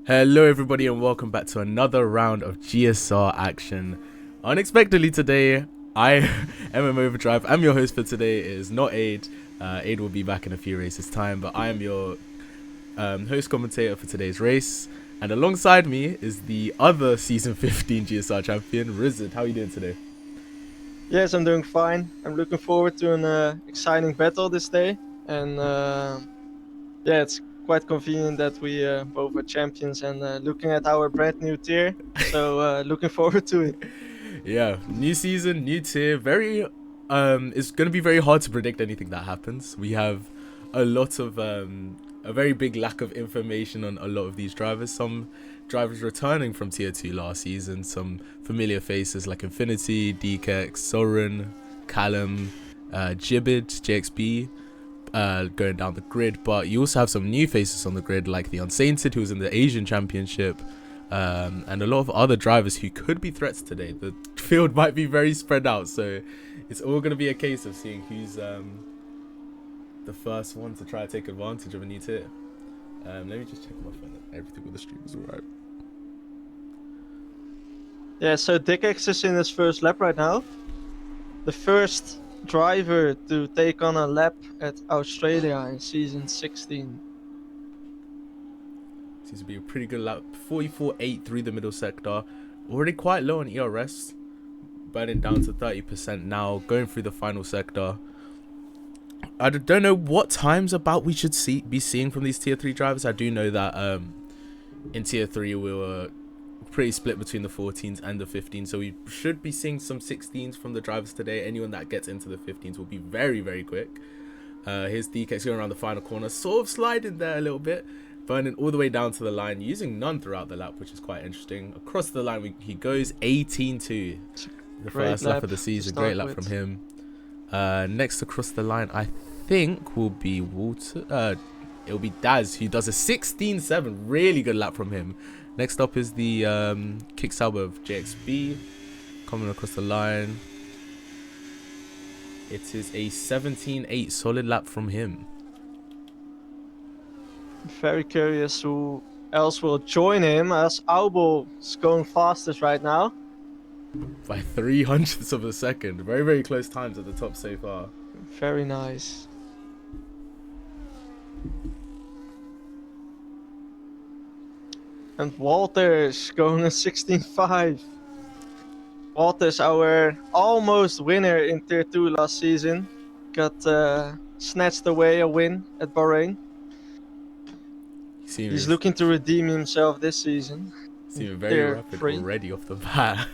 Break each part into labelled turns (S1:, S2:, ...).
S1: Hello everybody and welcome back to another round of GSR action. Unexpectedly today, I am in Overdrive. I'm your host for today. It is not Aid. Aid will be back in a few races time, but I am your host commentator for today's race. And alongside me is the other Season 15 GSR champion, Rizard. How are you doing today?
S2: Yes, I'm doing fine. I'm looking forward to an exciting battle this day. And yeah, it's quite convenient that we both are champions and looking at our brand new tier. So looking forward to it.
S1: Yeah, new season, new tier. It's gonna be very hard to predict anything that happens. We have a lot of a very big lack of information on a lot of these drivers. Some drivers returning from tier 2 last season, some familiar faces like Infinity, DKX, Soren, Callum, Gibbet, JXB, going down the grid. But you also have some new faces on the grid like the Unsainted, who was in the Asian Championship, and a lot of other drivers who could be threats today. The field might be very spread out, so it's all going to be a case of seeing who's the first one to try to take advantage of a new tier. Let me just check my phone that everything with the stream is alright.
S2: Yeah, so DKX is in his first lap right now. The first driver to take on a lap at Australia in season 16.
S1: Seems to be a pretty good lap. 44.8 through the middle sector. Already quite low on ERS, burning down to 30% now, going through the final sector. I don't know what times about we should be seeing from these tier 3 drivers. I do know that in tier 3 we were pretty split between the 14s and the 15s, so we should be seeing some 16s from the drivers today. Anyone that gets into the 15s will be very, very quick. Here's DKX going around the final corner, sort of sliding there a little bit, burning all the way down to the line, using none throughout the lap, which is quite interesting. Across the line, he goes 18-2. The first lap of the season, great lap from him. Next across the line, I think will be Walter. It'll be Daz, who does a 16-7. Really good lap from him. Next up is the Kicksauber of JXB, coming across the line. It is a 17-8 solid lap from him.
S2: Very curious who else will join him, as Aubel is going fastest right now.
S1: By 300ths of a second. Very, very close times at the top so far.
S2: Very nice. And Walter's going a 16.5. Walter's our almost winner in Tier 2 last season. Got snatched away a win at Bahrain. He's looking to redeem himself this season.
S1: Seeming very rapid already off the bat.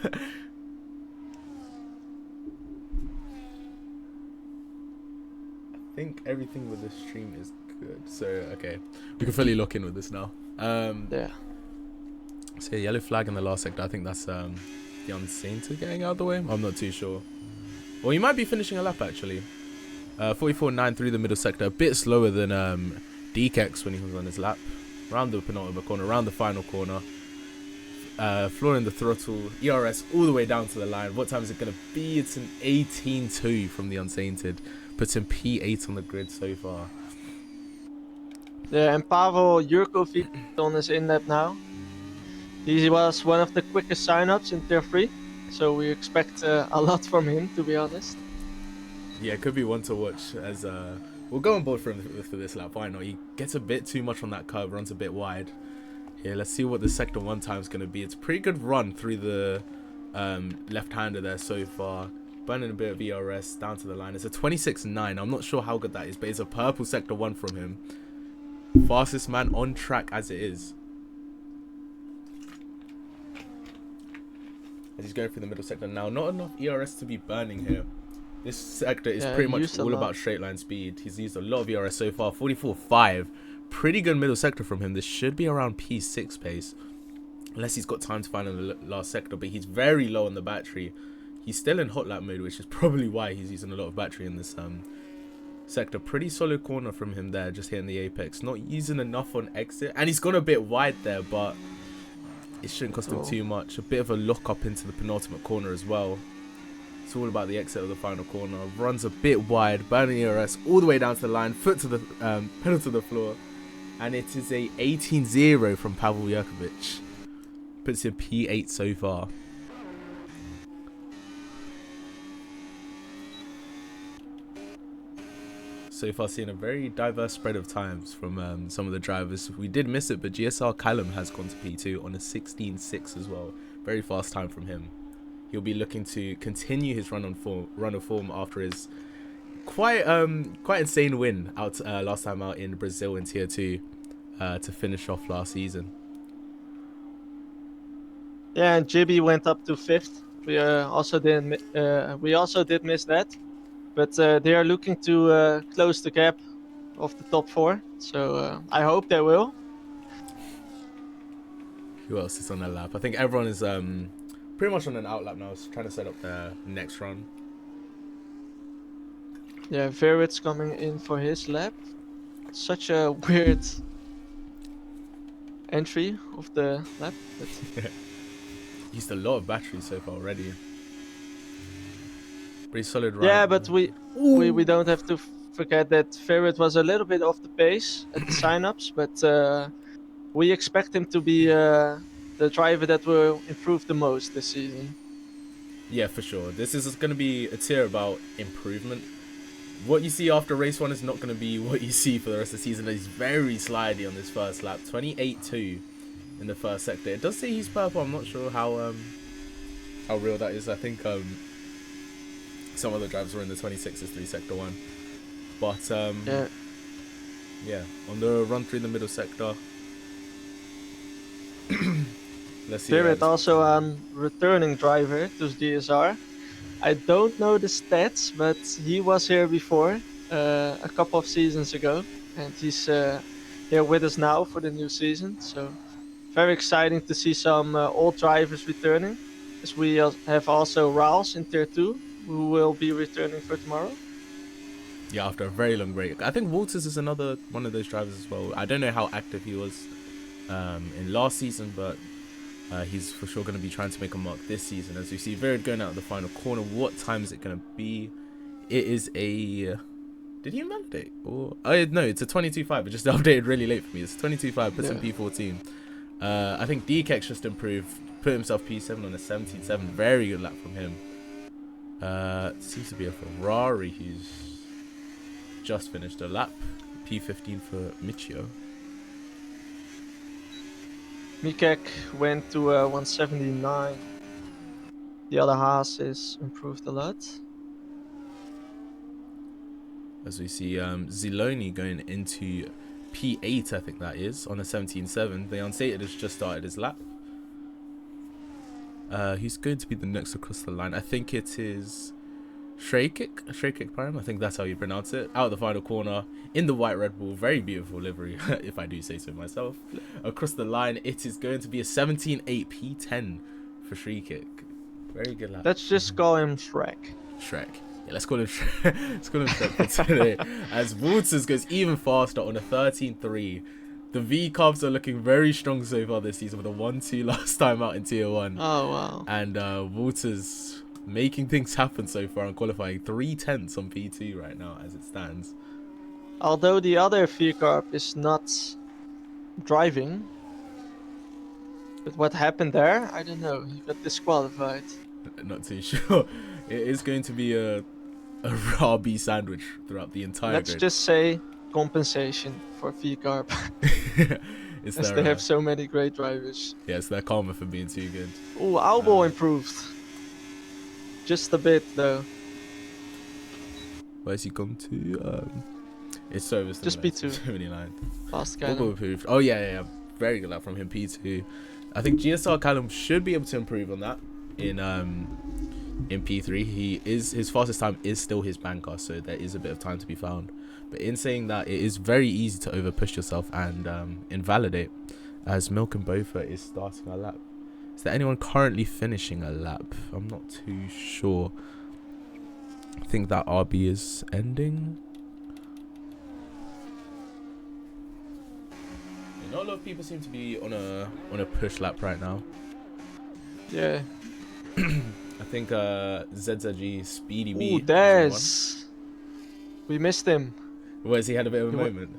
S1: I think everything with this stream is good. So, okay. We can fully lock in with this now.
S2: Yeah.
S1: So, yellow flag in the last sector. I think that's the Unsainted getting out of the way. I'm not too sure. Well, he might be finishing a lap, actually. 44.9 through the middle sector. A bit slower than DKX when he was on his lap. Around the penultimate corner, around the final corner. Flooring the throttle. ERS all the way down to the line. What time is it going to be? It's an 18-2 from the Unsainted. Puts him P8 on the grid so far.
S2: Yeah, and Pavel Jurkovic on his in-lap now. He was one of the quickest sign-ups in Tier 3. So we expect a lot from him, to be honest.
S1: Yeah, it could be one to watch as we'll go on board for him for this lap. Why not? He gets a bit too much on that curve, runs a bit wide. Yeah, let's see what the sector 1 time is going to be. It's a pretty good run through the left-hander there so far. Burning a bit of ERS down to the line. It's a 26.9. I'm not sure how good that is, but it's a purple sector 1 from him. Fastest man on track as it is. As he's going through the middle sector now. Not enough ERS to be burning here. This sector is pretty much all about straight line speed. He's used a lot of ERS so far. 44.5. Pretty good middle sector from him. This should be around P6 pace. Unless he's got time to find in the last sector. But he's very low on the battery. He's still in hot lap mode, which is probably why he's using a lot of battery in this sector. Pretty solid corner from him there, just hitting the apex. Not using enough on exit. And he's gone a bit wide there, but it shouldn't cost him too much. A bit of a lock up into the penultimate corner as well. It's all about the exit of the final corner. Runs a bit wide, burning ERS all the way down to the line. Foot to the pedal to the floor. And it is a 18-0 from Pavel Jerkovic. Puts him P8 so far. So far seeing a very diverse spread of times from some of the drivers. We did miss it, but GSR Callum has gone to P2 on a 16.6 as well. Very fast time from him. He'll be looking to continue his run of form after his quite insane win last time out in Brazil in Tier 2 to finish off last season.
S2: Yeah, and Jibby went up to 5th. We also did miss that, but they are looking to close the gap of the top 4. So I hope they will.
S1: Who else is on that lap? I think everyone is pretty much on an outlap now, trying to set up their next run.
S2: Yeah, Verit's coming in for his lap. Such a weird entry of the lap. But
S1: Used a lot of batteries so far already. Pretty solid ride.
S2: yeah, but we don't have to forget that Verit was a little bit off the pace at the sign-ups, but we expect him to be the driver that will improve the most this season.
S1: Yeah, for sure. This is going to be a tier about improvement. What you see after race 1 is not going to be what you see for the rest of the season. He's very slidey on this first lap. 28.2 in the first sector. It does say he's purple. I'm not sure how real that is. I think some other drivers were in the 26s through sector 1. But yeah, on the run through the middle sector. Let's see.
S2: Verit also a returning driver to GSR. I don't know the stats, but he was here before a couple of seasons ago, and he's here with us now for the new season. So very exciting to see some old drivers returning, as we have also Raals in Tier 2, who will be returning for tomorrow.
S1: Yeah, after a very long break. I think Walters is another one of those drivers as well. I don't know how active he was in last season, but he's for sure going to be trying to make a mark this season. As you see Verit going out of the final corner. What time is it going to be? It is a... Did he invalidate? Or no, it's a 22.5. It just updated really late for me. It's 22.5, puts him P14. I think DKEX just improved, put himself P7 on a 17.7. Very good lap from him. Seems to be a Ferrari who's just finished a lap. P15 for Michio.
S2: Mikek went to 179. The other Haas is improved a lot.
S1: As we see Ziloni going into P8, I think that is, on a 17.7. The Unsated has just started his lap. He's going to be the next across the line. I think it is Shreykick Prime. I think that's how you pronounce it. Out of the final corner in the white Red Bull. Very beautiful livery, if I do say so myself. Across the line, it is going to be a 17.8 P10 for Shreykick. Very good lap.
S2: Let's just call him Shrek.
S1: Shrek. Yeah, let's call him Shrek for today. As Walters goes even faster on a 13.3. The V-Carbs are looking very strong so far this season with a 1-2 last time out in Tier 1.
S2: Oh, wow.
S1: And Walters making things happen so far and qualifying 3/10 on P2 right now as it stands.
S2: Although the other V-Carb is not driving. But what happened there? I don't know. He got disqualified.
S1: Not too sure. It is going to be a Robbie sandwich throughout the entire
S2: Let's
S1: grid.
S2: just say compensation for V-Carb.
S1: It's
S2: As
S1: their,
S2: they have so many great drivers.
S1: yeah, it's their karma for being too good.
S2: Ooh, Albol improved. Just a bit though.
S1: Where's he gone to? It's service.
S2: Just P2.
S1: 79.
S2: Fast
S1: Albol
S2: cannon.
S1: improved. Oh yeah. Very good lap from him. P2. I think GSR Callum should be able to improve on that in P3. His fastest time is still his banker, so there is a bit of time to be found. But in saying that, it is very easy to overpush yourself and invalidate, as Milk and Bofa is starting a lap. Is there anyone currently finishing a lap? I'm not too sure. I think that RB is ending. Yeah, not a lot of people seem to be on a push lap right now.
S2: Yeah.
S1: I think ZZG Speedy B.
S2: Ooh, Des. We missed him.
S1: Where's he had a bit of a moment?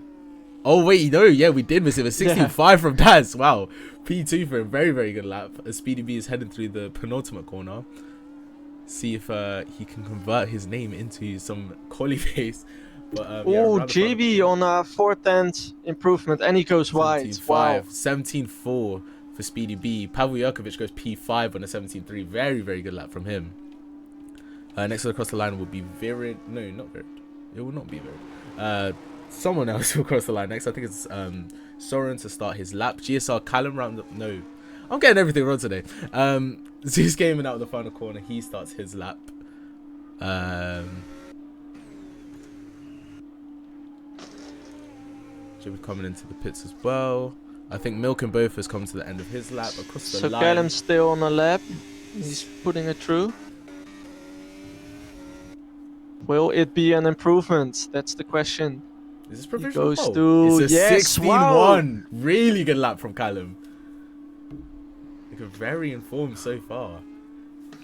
S1: Oh, wait, no. Yeah, we did miss him. A 16.5
S2: Yeah.
S1: from Daz. Wow. P2 for a very, very good lap. As Speedy B is heading through the penultimate corner. See if he can convert his name into some quali pace. But yeah,
S2: Oh,
S1: around the final
S2: JB
S1: corner.
S2: on a 4/10 improvement, and he goes wide. Wow.
S1: 17.5. 17.4 for Speedy B. Pavel Jerkovic goes P5 on a 17.3. Very, very good lap from him. Next across the line will be Virid. No, not Virid. It will not be Virid. Someone else will cross the line next. I think it's Soren to start his lap. GSR Callum round up. No, I'm getting everything wrong today. Zeus Gaming out of the final corner. He starts his lap. Jim coming into the pits as well. I think Milk and Both has come to the end of his lap across the line.
S2: So Callum's still on a lap. He's putting it through. Will it be an improvement? That's the question.
S1: Is this
S2: He
S1: provisional?
S2: goes to
S1: It's a
S2: yes,
S1: 16-1.
S2: wow.
S1: Really good lap from Callum. Like very informed so far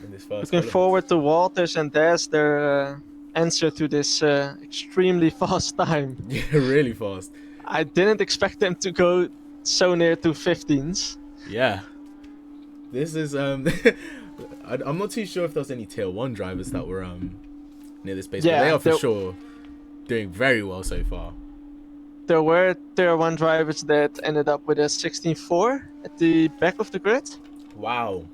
S1: in this first.
S2: Looking forward to Walters and Des, their answer to this extremely fast time.
S1: Yeah, really fast.
S2: I didn't expect them to go so near to 15s.
S1: Yeah. This is I'm not too sure if there was any tier 1 drivers that were near this base,
S2: Yeah,
S1: but they are for sure doing very well so far.
S2: There were tier 1 drivers that ended up with a 16.4 at the back of the grid.
S1: Wow.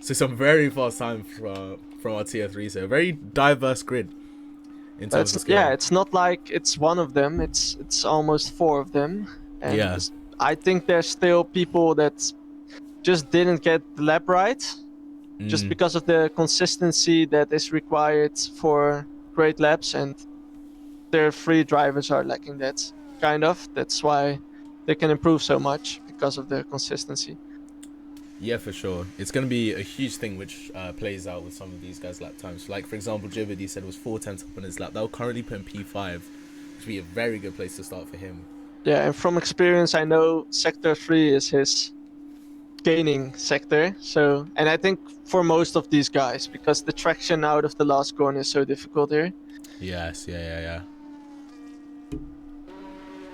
S1: So some very fast time from our tier 3, so a very diverse grid in terms of scale.
S2: Yeah, it's not like it's one of them, it's almost 4 of them. And
S1: yeah.
S2: I think there's still people that just didn't get the lap right, just because of the consistency that is required for great laps, and their 3 drivers are lacking that, kind of. That's why they can improve so much, because of the consistency.
S1: Yeah, for sure. It's going to be a huge thing which plays out with some of these guys' lap times. Like, for example, Jibid, said it was 4:10 up on his lap. That will currently put him P5, which would be a very good place to start for him.
S2: Yeah, and from experience, I know Sector 3 is his gaining sector. So, and I think for most of these guys, because the traction out of the last corner is so difficult here.
S1: Yes, yeah.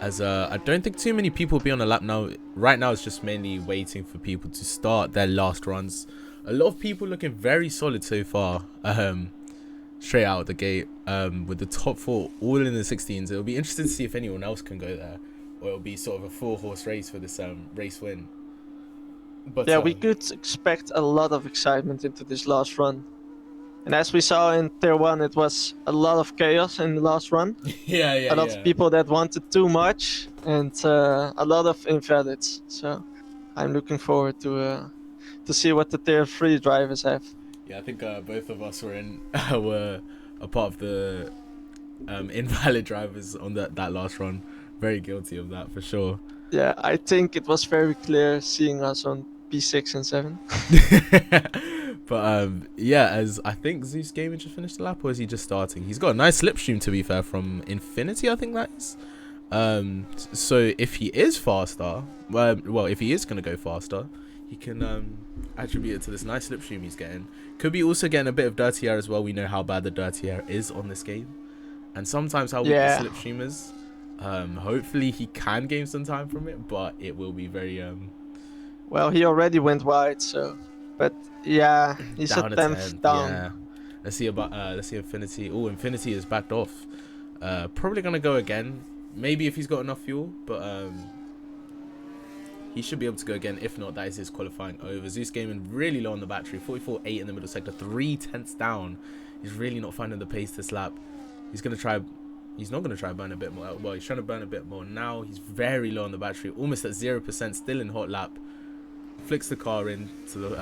S1: As I don't think too many people will be on the lap now. Right now, it's just mainly waiting for people to start their last runs. A lot of people looking very solid so far. Straight out of the gate. With the top 4 all in the 16s. It'll be interesting to see if anyone else can go there, or it'll be sort of a 4-horse race for this race win. But
S2: yeah, we could expect a lot of excitement into this last run. And as we saw in Tier 1, it was a lot of chaos in the last run.
S1: yeah.
S2: A lot of people that wanted too much, and a lot of invalids. So I'm looking forward to see what the Tier 3 drivers have.
S1: Yeah, I think both of us were a part of the invalid drivers on that last run. Very guilty of that for sure.
S2: Yeah, I think it was very clear seeing us on P6 and 7.
S1: But yeah, as I think Zeus Gaming just finished the lap, or is he just starting? He's got a nice slipstream, to be fair, from Infinity, I think that is. So if he is faster, well, if he is going to go faster, he can attribute it to this nice slipstream he's getting. Could be also getting a bit of dirty air as well. We know how bad the dirty air is on this game, and sometimes how weak the slipstream is. Hopefully he can gain some time from it, but it will be very
S2: well, he already went wide, so, but yeah, he's
S1: down
S2: at 10th down.
S1: Yeah. Let's see Infinity. Oh, Infinity is backed off. Probably gonna go again. Maybe if he's got enough fuel, but he should be able to go again. If not, that is his qualifying over. Zeus Gaming really low on the battery. 44.8 in the middle sector. 3/10 down. He's really not finding the pace this lap. He's gonna try. He's not gonna try burn a bit more. Well, he's trying to burn a bit more now. He's very low on the battery. Almost at 0%. Still in hot lap. Flicks the car in to the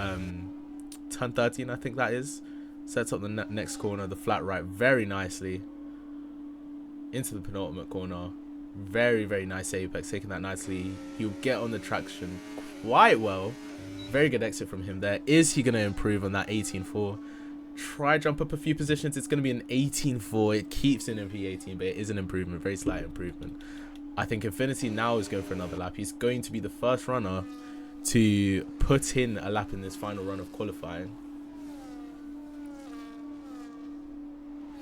S1: turn 13, I think that is. Sets up the next corner, the flat right, very nicely. Into the penultimate corner. Very, very nice apex, taking that nicely. He'll get on the traction quite well. Very good exit from him there. Is he going to improve on that 18.4? Try jump up a few positions. It's going to be an 18.4. It keeps in P18, but it is an improvement, very slight improvement. I think Infinity now is going for another lap. He's going to be the first runner to put in a lap in this final run of qualifying.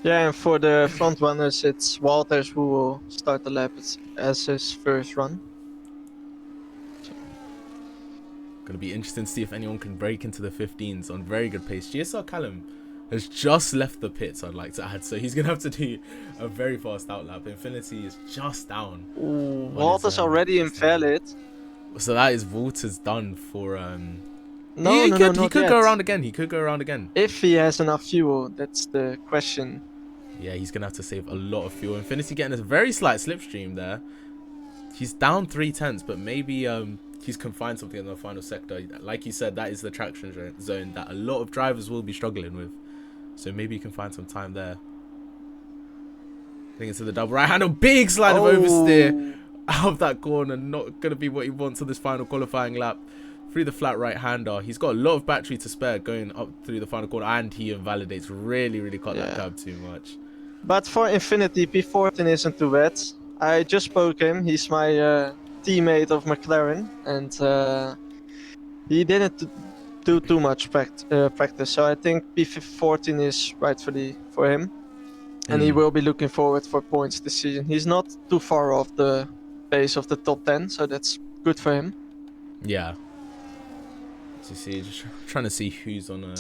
S2: Yeah, and for the front runners, it's Walters who will start the lap as his first run.
S1: Gonna be interesting to see if anyone can break into the 15s on very good pace. GSR Callum has just left the pits, I'd like to add, so he's gonna have to do a very fast outlap. Infinity is just down.
S2: Ooh, Walters already invalid.
S1: So that is Walters done for
S2: No,
S1: he
S2: no,
S1: could
S2: no,
S1: he
S2: not
S1: could
S2: yet.
S1: go around again. He could go around again.
S2: If he has enough fuel, that's the question.
S1: Yeah, he's gonna have to save a lot of fuel. Infinity getting a very slight slipstream there. He's down 3/10, but maybe he's confined something in the final sector. Like you said, that is the traction zone that a lot of drivers will be struggling with. So maybe you can find some time there. Getting into the double right hand, a big slide of oversteer out of that corner. Not gonna be what he wants on this final qualifying lap. Through the flat right hander, he's got a lot of battery to spare going up through the final corner, and he invalidates. Really cut that curb too much.
S2: But for Infinity, P14 isn't too bad. I just spoke him. He's my teammate of McLaren, and he didn't do too much practice. So I think P14 is rightfully for him, and he will be looking forward for points this season. He's not too far off the pace of the top 10, so that's good for him.
S1: Yeah. So see, just trying to see who's on a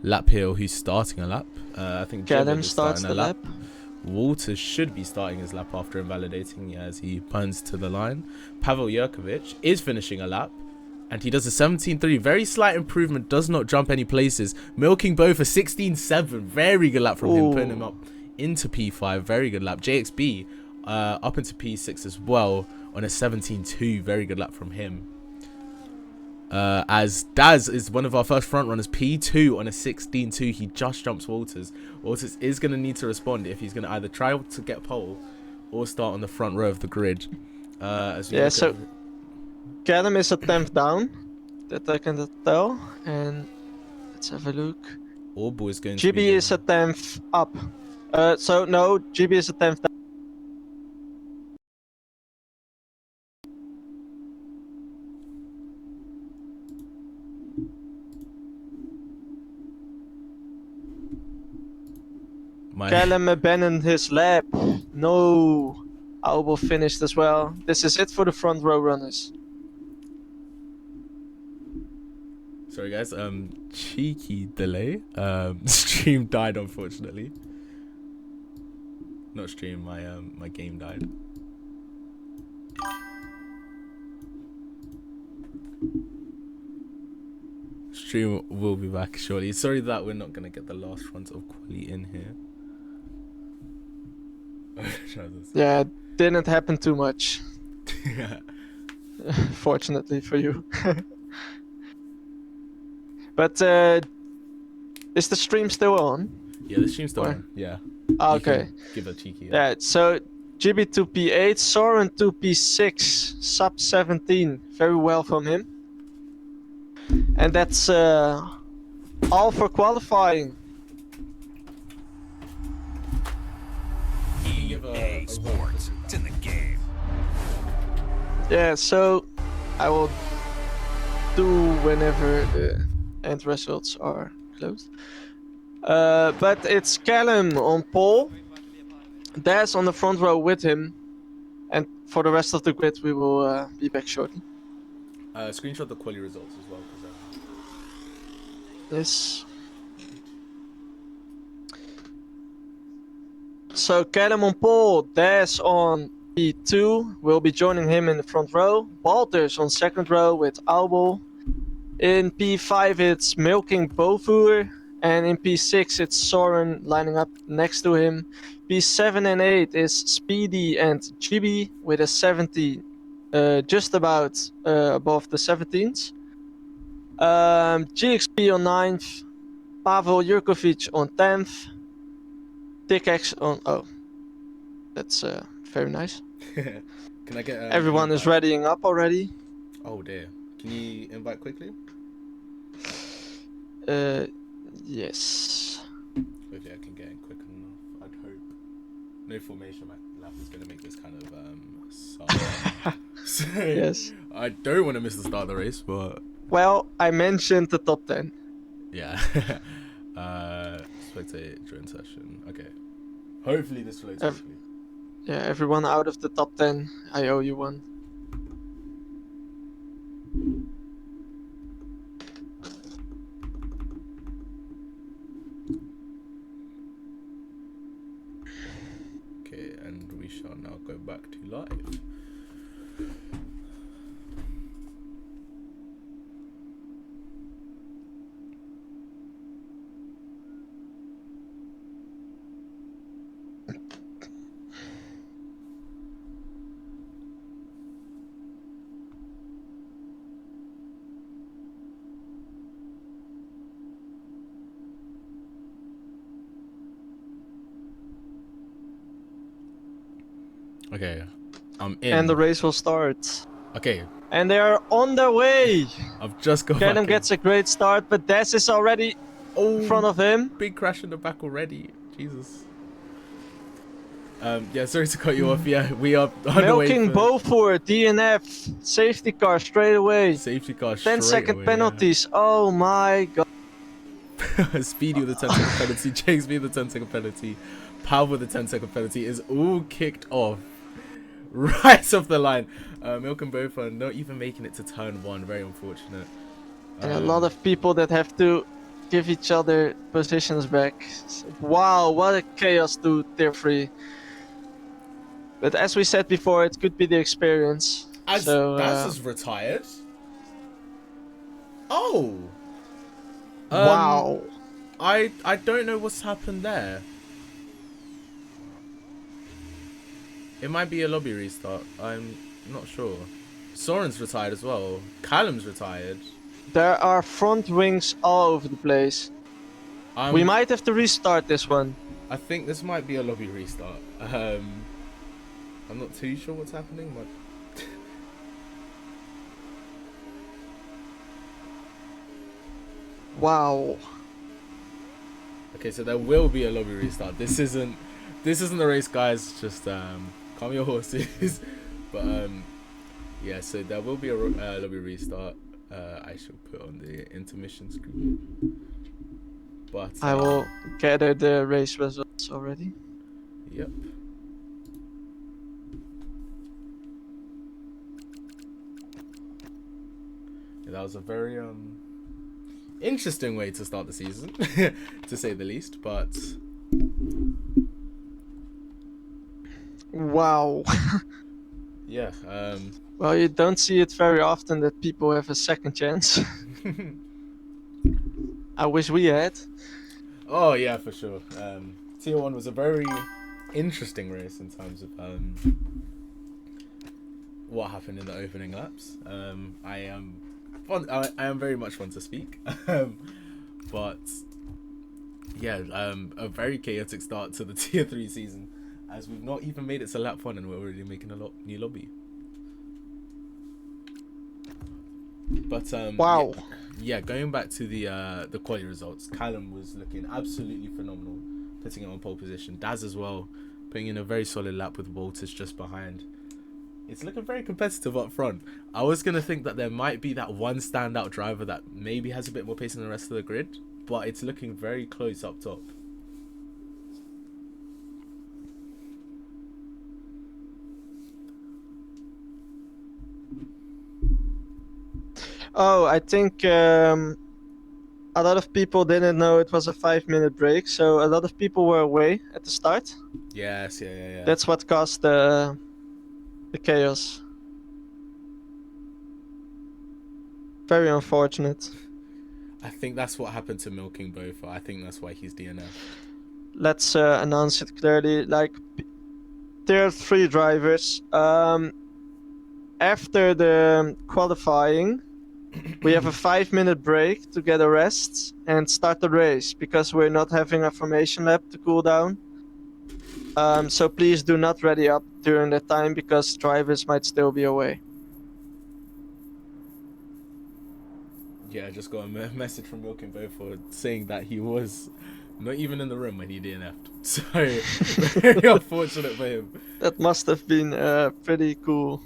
S1: lap here, or who's starting a lap. I think
S2: Callum starts the lap.
S1: Walters should be starting his lap after invalidating as he punts to the line. Pavel Jurkovic is finishing a lap, and he does a 17.3. Very slight improvement, does not jump any places. Milking both a 16.7. Very good lap from him, putting him up into P5. Very good lap. JXB up into P6 as well on a 17.2. Very good lap from him. As Daz is one of our first front runners, P2 on a 16.2. He just jumps Walters. Walters is going to need to respond if he's going to either try to get pole or start on the front row of the grid.
S2: So Callum is a 10th down, that I can tell. And let's have a look.
S1: Orbo is going
S2: GB is a 10th up. So no, GB is a 10th down. Callum abandoned his lap. No. Albel finished as well. This is it for the front row runners.
S1: Sorry guys, cheeky delay. Stream died unfortunately. Not stream, my game died. Stream will be back shortly. Sorry that we're not gonna get the last runs of quali in here.
S2: Yeah, didn't happen too much. Fortunately for you. But is the stream still on?
S1: Yeah, the stream's still on. Yeah.
S2: Okay.
S1: Give a cheeky.
S2: Yeah. So GB to P8, Soren to P6, sub 17. Very well from him. And that's all for qualifying.
S3: EA Sports, it's in the game.
S2: Yeah, so I will do whenever the end results are closed. But it's Callum on pole. Daz on the front row with him. And for the rest of the grid, we will be back shortly.
S1: Screenshot the quali results as well.
S2: Yes. So Callum on pole, Daz on P2. We'll be joining him in the front row. Walters on second row with Albel. In P5 it's Milking Bovoer. And in P6 it's Soren lining up next to him. P7 and 8 is Speedy and GB with a 70 just about above the 17s. GXP on 9th. Pavel Jurkovic on 10th. X on... Oh. That's very nice.
S1: Can I get...
S2: Everyone is readying up already.
S1: Oh dear. Can you invite quickly?
S2: Yes.
S1: Hopefully I can get in quick enough, I'd hope. No formation, my lap is going to make this kind of so
S2: yes.
S1: I don't want to miss the start of the race, but...
S2: Well, I mentioned the top 10.
S1: Yeah. Spectate join session. Okay. Hopefully this loads quickly.
S2: Yeah, everyone out of the top 10, I owe you one.
S1: Okay, and we shall now go back to live. Okay, I'm in.
S2: And the race will start.
S1: Okay,
S2: And they are on their way.
S1: I've just got
S2: Callum
S1: back
S2: gets a great start, but Des is already in front of him.
S1: Big crash in the back already. Jesus. Yeah, sorry to cut you off. Yeah, we are on the way
S2: Milking Beaufort, DNF, safety car straight away.
S1: safety car
S2: 10-second penalties. Oh my god.
S1: Yeah. Speedy with the 10-second penalty, James with the 10-second penalty, Pal with the 10-second penalty is all kicked off right off the line. Milk and Beaufort not even making it to turn 1. Very unfortunate.
S2: And a lot of people that have to give each other positions back. Wow, what a chaos to tier 3. But as we said before, it could be the experience.
S1: As Daz is retired. Oh.
S2: Wow.
S1: I don't know what's happened there. It might be a lobby restart. I'm not sure. Soren's retired as well. Callum's retired.
S2: There are front wings all over the place. We might have to restart this one.
S1: I think this might be a lobby restart. I'm not too sure what's happening, but
S2: wow.
S1: Okay, so there will be a lobby restart. This isn't the race, guys. Just calm your horses. But yeah, so there will be a lobby restart. I shall put on the intermission screen. But
S2: I will gather the race results already.
S1: Yep. Yeah, that was a very interesting way to start the season, to say the least. But
S2: wow.
S1: yeah.
S2: Well, you don't see it very often that people have a second chance. I wish we had.
S1: Oh yeah, for sure. Tier 1 was a very interesting race in terms of what happened in the opening laps. I am very much fun to speak. But yeah, a very chaotic start to the Tier 3 season, as we've not even made it to lap 1 and we're already making a new lobby. But
S2: wow.
S1: Yeah, going back to the quality results, Callum was looking absolutely phenomenal, putting it on pole position. Daz as well, putting in a very solid lap with Walters just behind. It's looking very competitive up front. I was going to think that there might be that one standout driver that maybe has a bit more pace than the rest of the grid, but it's looking very close up top.
S2: Oh, I think a lot of people didn't know it was a 5-minute break, so a lot of people were away at the start.
S1: Yes, yeah.
S2: That's what caused the chaos. Very unfortunate.
S1: I think that's what happened to Milking Beaufort. I think that's why he's DNF.
S2: Let's announce it clearly. Like, tier 3 drivers, after the qualifying, we have a 5-minute break to get a rest and start the race, because we're not having a formation lap to cool down. So please do not ready up during that time, because drivers might still be away.
S1: Yeah, I just got a message from Milking Beaufort saying that he was not even in the room when he DNF'd. So, very unfortunate for him.
S2: That must have been pretty cool.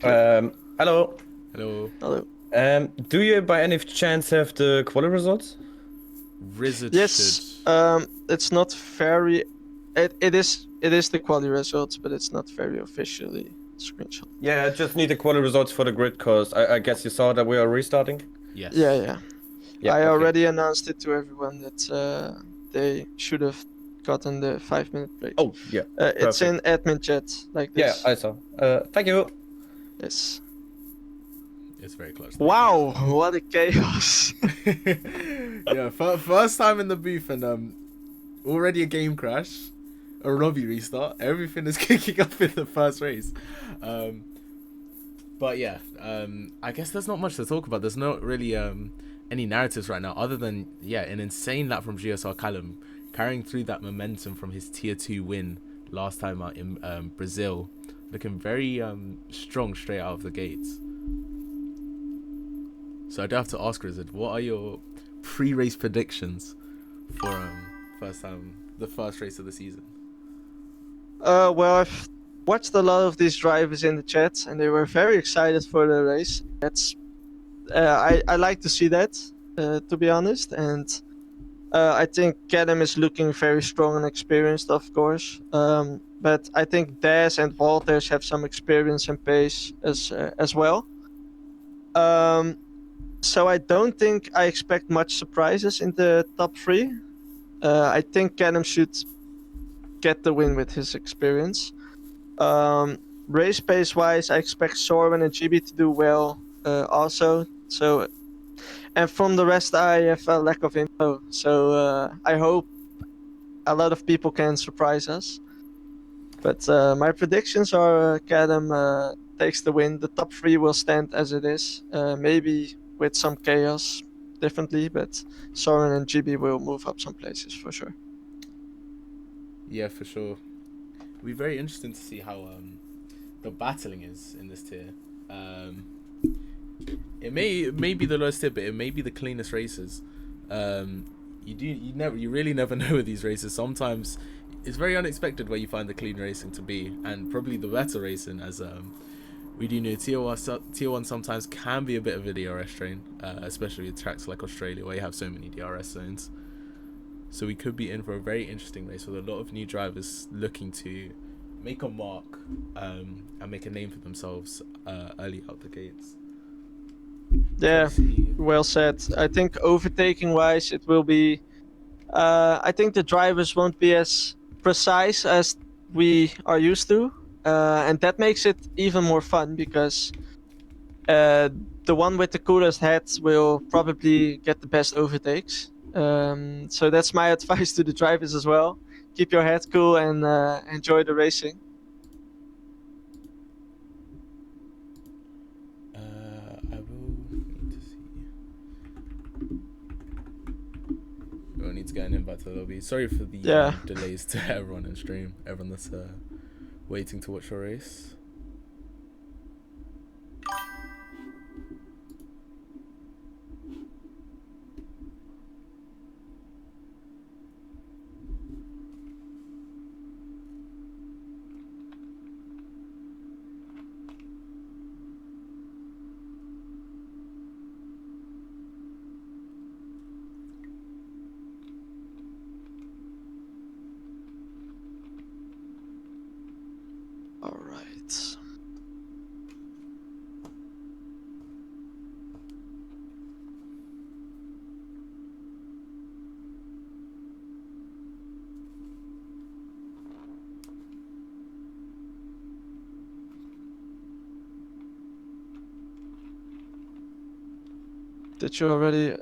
S4: Hello.
S2: Hello.
S4: Do you by any chance have the quality results?
S1: Rizard
S2: Yes, it's not very it is the quality results, but it's not very officially screenshot.
S4: Yeah, I just need the quality results for the grid, cause I guess you saw that we are restarting.
S1: Yes.
S2: Yeah.
S4: Yeah,
S2: I
S4: okay.
S2: already announced it to everyone that they should have gotten the 5-minute break.
S4: Oh, yeah.
S2: It's
S4: perfect.
S2: in admin chat like
S4: Yeah,
S2: this.
S4: I saw. Thank you.
S2: Yes.
S1: It's very close.
S2: Wow, what a chaos!
S1: Yeah, first time in the booth and already a game crash, a lobby restart. Everything is kicking off in the first race. But yeah, I guess there's not much to talk about. There's not really any narratives right now, other than an insane lap from GSR Callum, carrying through that momentum from his tier 2 win last time out in Brazil, looking very strong straight out of the gates. So I do have to ask Rizard, what are your pre-race predictions for the first race of the season?
S2: Well, I've watched a lot of these drivers in the chat, and they were very excited for the race. I like to see that, to be honest. And I think Callum is looking very strong and experienced, of course. But I think Daz and Walters have some experience and pace as well. So I don't think I expect much surprises in the top 3. I think Callum should get the win with his experience. Race pace wise, I expect Soren and GB to do well also. So, and from the rest, I have a lack of info. So I hope a lot of people can surprise us. But my predictions are Callum takes the win. The top 3 will stand as it is. Maybe with some chaos differently, but Soren and GB will move up some places for sure.
S1: Yeah, for sure. It'll be very interesting to see how the battling is in this tier. It may be the lowest tier, but it may be the cleanest races. You really never know with these races. Sometimes it's very unexpected where you find the clean racing to be, and probably the better racing, as we do know tier 1 sometimes can be a bit of a DRS train, especially with tracks like Australia where you have so many DRS zones. So we could be in for a very interesting race with a lot of new drivers looking to make a mark and make a name for themselves early out the gates.
S2: Yeah, well said. I think overtaking wise, it will be. I think the drivers won't be as precise as we are used to, and that makes it even more fun because the one with the coolest head will probably get the best overtakes. So that's my advice to the drivers as well. Keep your head cool and enjoy the racing.
S1: I will need to see. We'll need to get an invite to the lobby. Sorry for the delays to everyone in stream. Everyone that's waiting to watch our race.
S2: All right. Did you already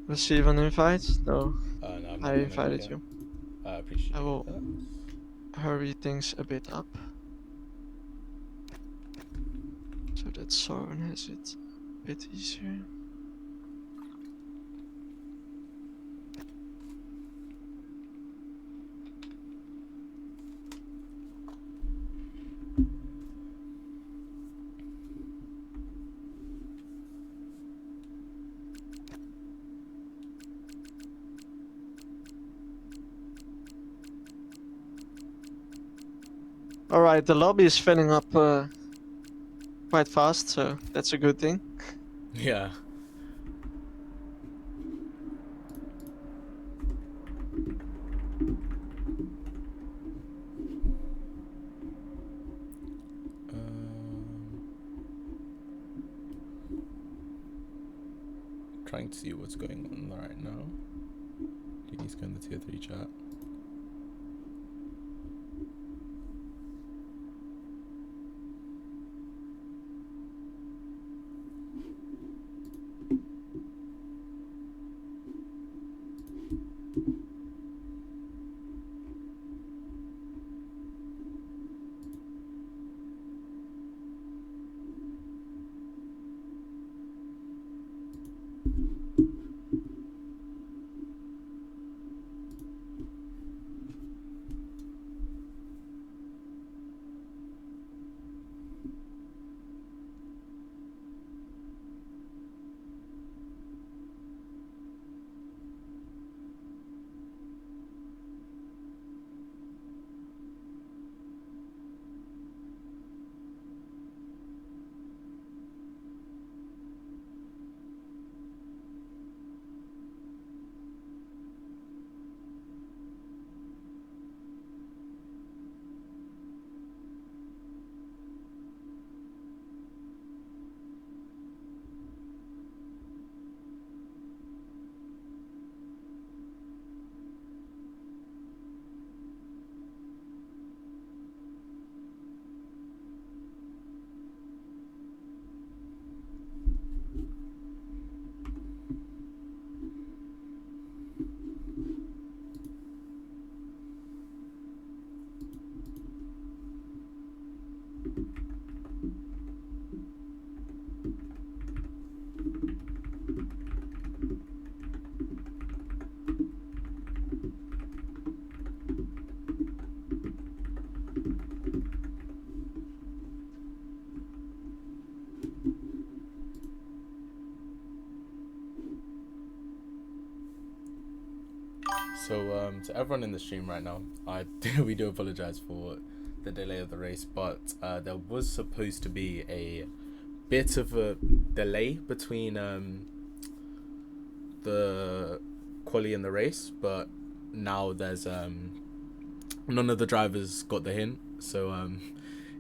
S2: receive an invite? No.
S1: No,
S2: I invited you.
S1: I appreciate
S2: I will
S1: that.
S2: hurry things a bit up so that Soren has it a bit easier. Alright, the lobby is filling up quite fast, so that's a good thing.
S1: Yeah. trying to see what's going on right now. He's going to tier 3 chat. So to everyone in the stream right now, we do apologize for the delay of the race, but there was supposed to be a bit of a delay between the quali and the race, but now there's none of the drivers got the hint, so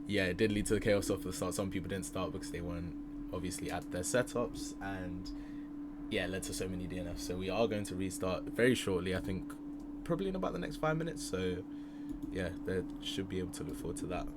S1: yeah, it did lead to the chaos off the start. Some people didn't start because they weren't obviously at their setups, and yeah, it led to so many DNFs. So we are going to restart very shortly, I think probably in about the next 5 minutes, so yeah, they should be able to look forward to that.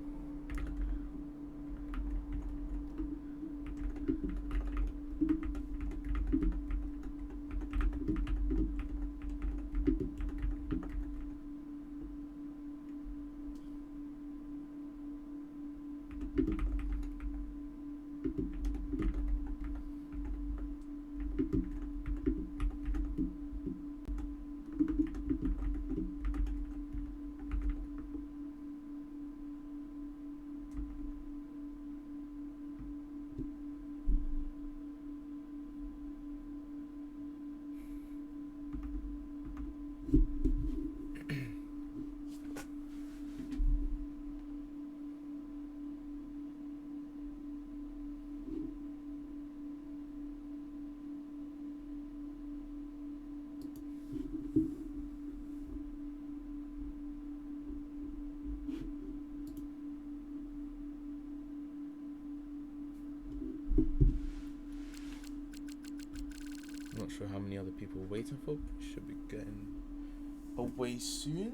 S1: Not sure how many other people are waiting for. Should be getting away soon.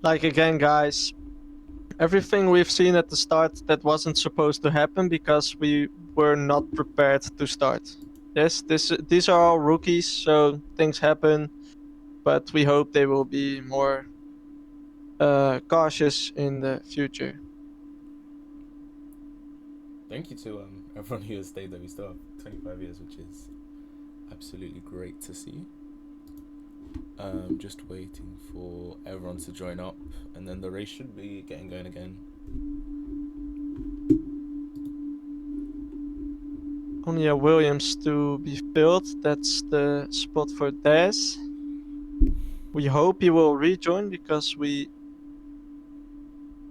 S2: Like again, guys, everything we've seen at the start that wasn't supposed to happen because we were not prepared to start. Yes, these are all rookies, so things happen, but we hope they will be more cautious in the future.
S1: Thank you to everyone who has stayed there. We still have 25 years, which is absolutely great to see. Just waiting for everyone to join up, and then the race should be getting going again.
S2: Only a Williams to be filled. That's the spot for Des. We hope he will rejoin because we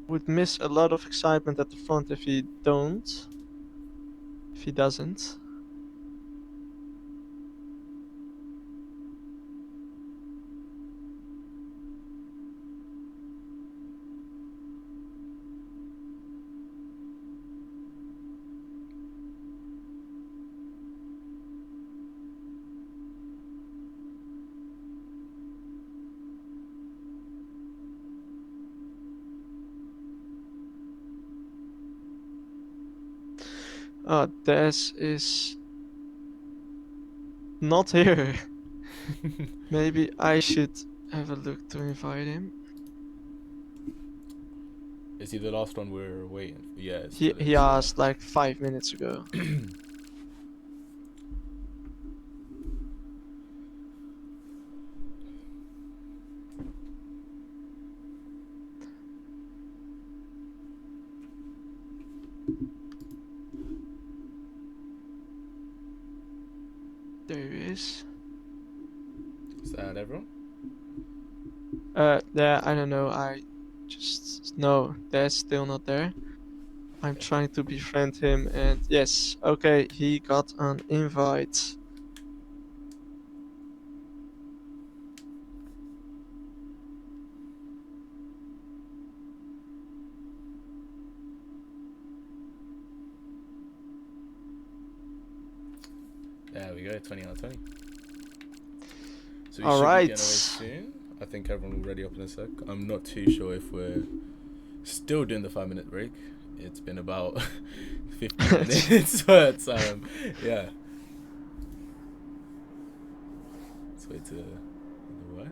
S2: would miss a lot of excitement at the front if he doesn't. Des is not here. Maybe I should have a look to invite him.
S1: Is he the last one we're waiting for? Yeah, it's
S2: He
S1: Phillips,
S2: asked like 5 minutes ago. There he is.
S1: Is that everyone?
S2: Yeah, I don't know. I just no, that's still not there. I'm trying to befriend him, and yes, okay, he got an invite.
S1: There we go, 20 out of 20. So we
S2: All
S1: should be
S2: right.
S1: getting away soon. I think everyone will ready up in a sec. I'm not too sure if we're still doing the 5-minute break. It's been about 15 minutes, but yeah. Let's wait to the what?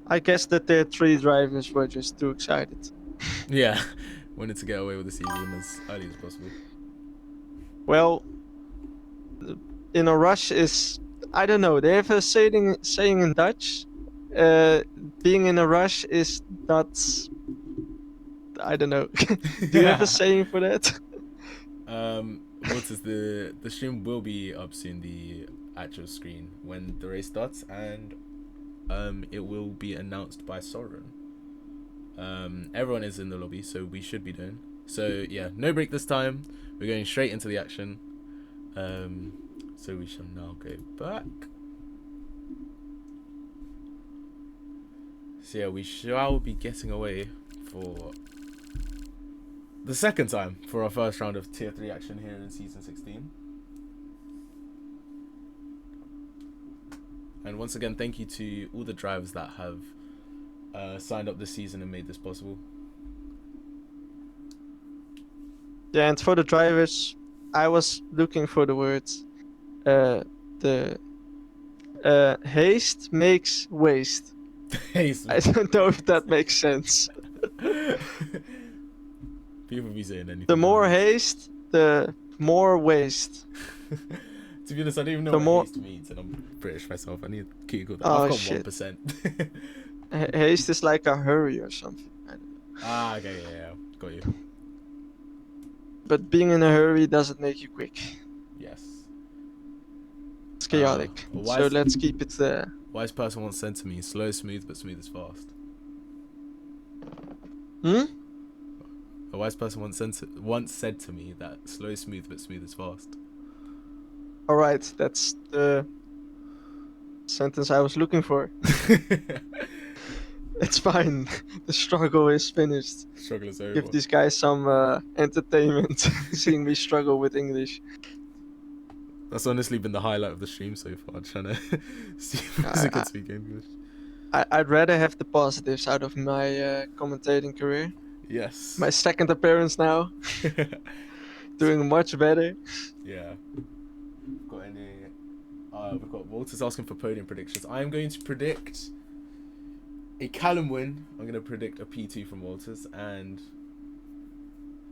S2: I guess that the 3 drivers were just too excited.
S1: Yeah, wanted to get away with the season as early as possible.
S2: Well, in a rush is, I don't know. They have a saying in Dutch. Being in a rush is not. I don't know. Do you have a saying for that?
S1: What is the stream will be up soon, the actual screen when the race starts, and it will be announced by Soren. Everyone is in the lobby, so we should be doing. So yeah, no break this time. We're going straight into the action. So we shall now go back. So yeah, we shall be getting away for the second time for our first round of Tier 3 action here in Season 16. And once again, thank you to all the drivers that have signed up this season and made this possible.
S2: Yeah, and for the drivers, I was looking for the words. Haste makes waste.
S1: Haste.
S2: I don't know if that makes sense.
S1: People be saying anything.
S2: The more
S1: nowadays.
S2: haste, the more waste.
S1: To be honest, I don't even know
S2: The
S1: what
S2: more-
S1: haste means, and I'm British myself. I need to Google that.
S2: Oh,
S1: I've got
S2: shit.
S1: 1%.
S2: Haste is like a hurry or something. I don't know.
S1: Okay, yeah, got you.
S2: But being in a hurry doesn't make you quick.
S1: Yes.
S2: It's chaotic.
S1: why
S2: So
S1: is-
S2: let's keep it there.
S1: Wise person once said to me, "Slow, smooth, but smooth is fast."
S2: Hmm?
S1: A wise person once said to me that slow, smooth, but smooth is fast.
S2: Alright, that's the sentence I was looking for. It's fine. The struggle is finished.
S1: Struggle is over.
S2: Give these guys some entertainment, seeing me struggle with English.
S1: That's honestly been the highlight of the stream so far, trying to see if I can speak English.
S2: I'd rather have the positives out of my commentating career.
S1: Yes.
S2: My second appearance now, doing much better.
S1: Yeah. Got any? We've got Walter's asking for podium predictions. I am going to predict a Callum win. I'm going to predict a P2 from Walters, and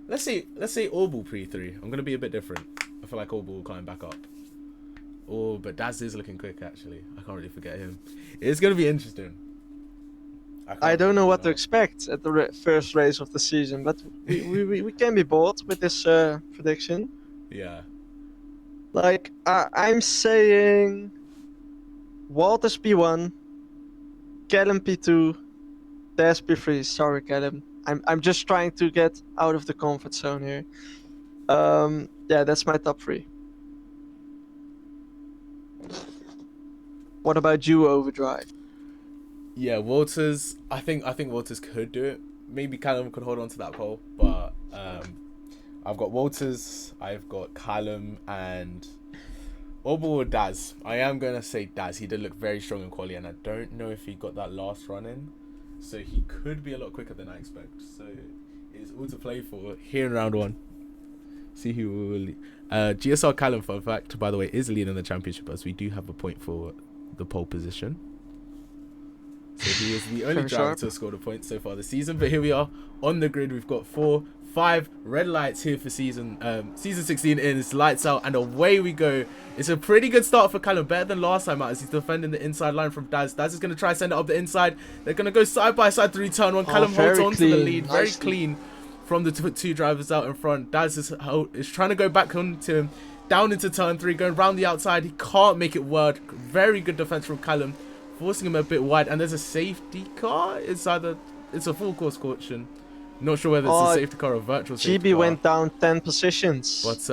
S1: let's say Orbal P3. I'm going to be a bit different. I feel like Orbal will climb back up. Oh, but Daz is looking quick actually. I can't really forget him. It's going to be interesting.
S2: I don't know what to
S1: expect.
S2: expect at the first race of the season, but we can be bold with this prediction.
S1: Yeah.
S2: Like, I'm saying Walters P1, Callum P2, Des P3. Sorry, Callum. I'm just trying to get out of the comfort zone here. Yeah, that's my top 3. What about you, Overdrive?
S1: Yeah, Walters. I think Walters could do it. Maybe Callum could hold on to that pole, but I've got Walters, I've got Callum, and Orbal or Daz. I am gonna say Daz. He did look very strong in quali, and I don't know if he got that last run in. so he could be a lot quicker than I expect. So it's all to play for here in round 1. See who will. GSR Callum, fun fact, by the way, is leading the championship as we do have a point for the pole position. So he is the only driver to score the points so far this season. But here we are on the grid. We've got 5 red lights here for season 16 in. It's lights out and away we go. It's a pretty good start for Callum, better than last time out as he's defending the inside line from Daz. Daz is going to try to send it up the inside. They're going to go side by side through turn 1. Callum holds on to the lead, very clean from the 2 drivers out in front. Daz is trying to go back onto him, down into turn 3, going round the outside. He can't make it work. Very good defense from Callum, forcing him a bit wide. And there's a safety car. It's a full course caution. Not sure whether it's a safety car or a virtual safety
S2: GB
S1: car.
S2: went down 10 positions.
S1: But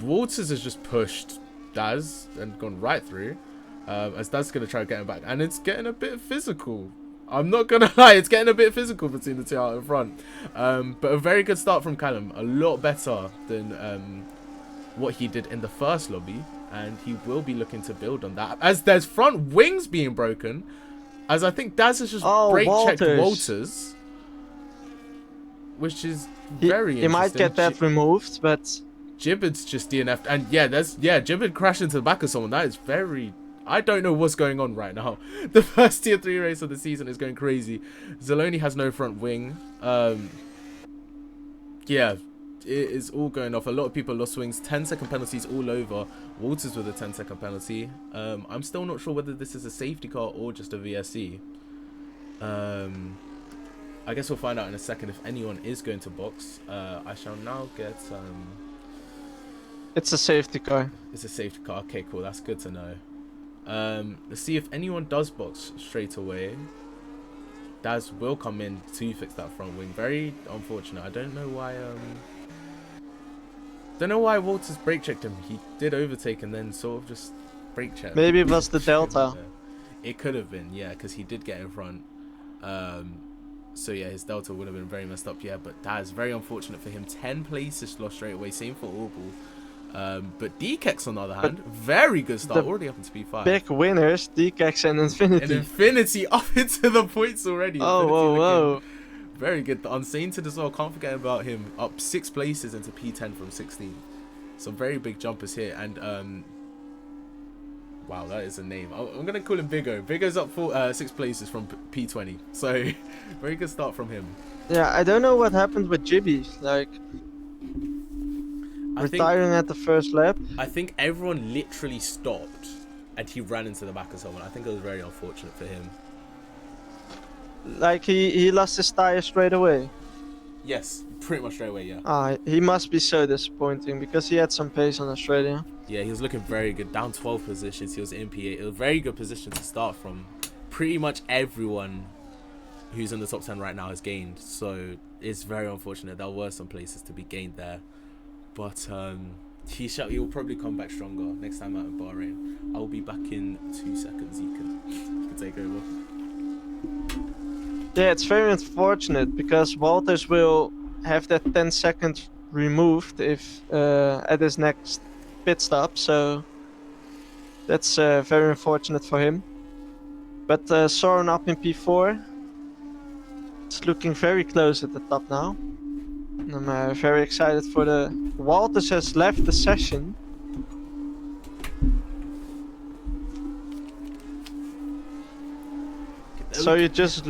S1: Walters has just pushed Daz and gone right through. As Daz is going to try to get him back. And it's getting a bit physical. I'm not going to lie. It's getting a bit physical between the 2 out in front. But a very good start from Callum. A lot better than what he did in the first lobby. And he will be looking to build on that. As there's front wings being broken. As I think Daz has just brake-checked Walters. Which is very interesting.
S2: He might get that removed, but
S1: Gibbard's just DNF'd. And yeah, Gibbard crashed into the back of someone. That is very... I don't know what's going on right now. The first tier 3 race of the season is going crazy. Zaloni has no front wing. Yeah, it is all going off. A lot of people lost wings. 10-second penalties all over. Walters with a 10-second penalty. I'm still not sure whether this is a safety car or just a VSC. I guess we'll find out in a second if anyone is going to box. I shall now get...
S2: it's a safety car.
S1: It's a safety car. Okay, cool. That's good to know. Let's see if anyone does box straight away. Daz will come in to fix that front wing. Very unfortunate. I don't know why Walters brake checked him. He did overtake and then sort of just brake checked.
S2: Maybe it was the Delta.
S1: It could have been, yeah, because he did get in front. So yeah, his Delta would have been very messed up, yeah. But that is very unfortunate for him. 10 places lost straight away. Same for Orbal. But DKEX on the other hand, very good start. Already up into P5.
S2: Big winners, DKEX and Infinity.
S1: And Infinity up into the points already.
S2: Oh, whoa.
S1: Very good. The Unsainted as well. Can't forget about him. Up 6 places into P10 from 16. Some very big jumpers here. And wow, that is a name. I'm going to call him Bigo. Bigo's up 6 places from P20. So, very good start from him.
S2: Yeah, I don't know what happened with Jibby. Like, retiring at the first lap.
S1: I think everyone literally stopped and he ran into the back of someone. I think it was very unfortunate for him.
S2: Like, he lost his tire straight away.
S1: Yes, pretty much straight away, yeah.
S2: He must be so disappointing because he had some pace on Australia.
S1: Yeah, he was looking very good. Down 12 positions. He was in P8. It was a very good position to start from. Pretty much everyone who's in the top 10 right now has gained. So it's very unfortunate. There were some places to be gained there. But he'll probably come back stronger next time out in Bahrain. I'll be back in 2 seconds. You can take over.
S2: Yeah, it's very unfortunate because Walters will have that 10 seconds removed if at his next pit stop, so that's very unfortunate for him. But Soren up in P4. It's looking very close at the top now. I'm very excited for the... Walters has left the session. So you just...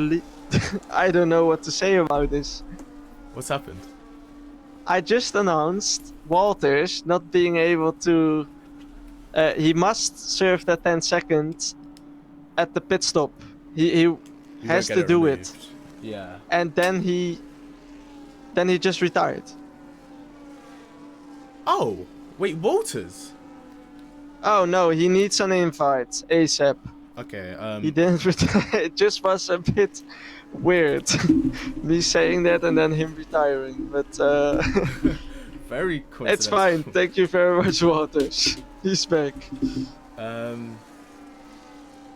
S2: I don't know what to say about this.
S1: What's happened?
S2: I just announced Walters not being able to... he must serve that 10 seconds at the pit stop. He has to do it.
S1: Yeah.
S2: And then he just retired.
S1: Oh, wait, Walters?
S2: Oh no, he needs an invite ASAP.
S1: Okay,
S2: He didn't retire. It just was a bit weird. Me saying that and then him retiring, but
S1: very coincidental.
S2: it's fine. Thank you very much, Walters. He's back.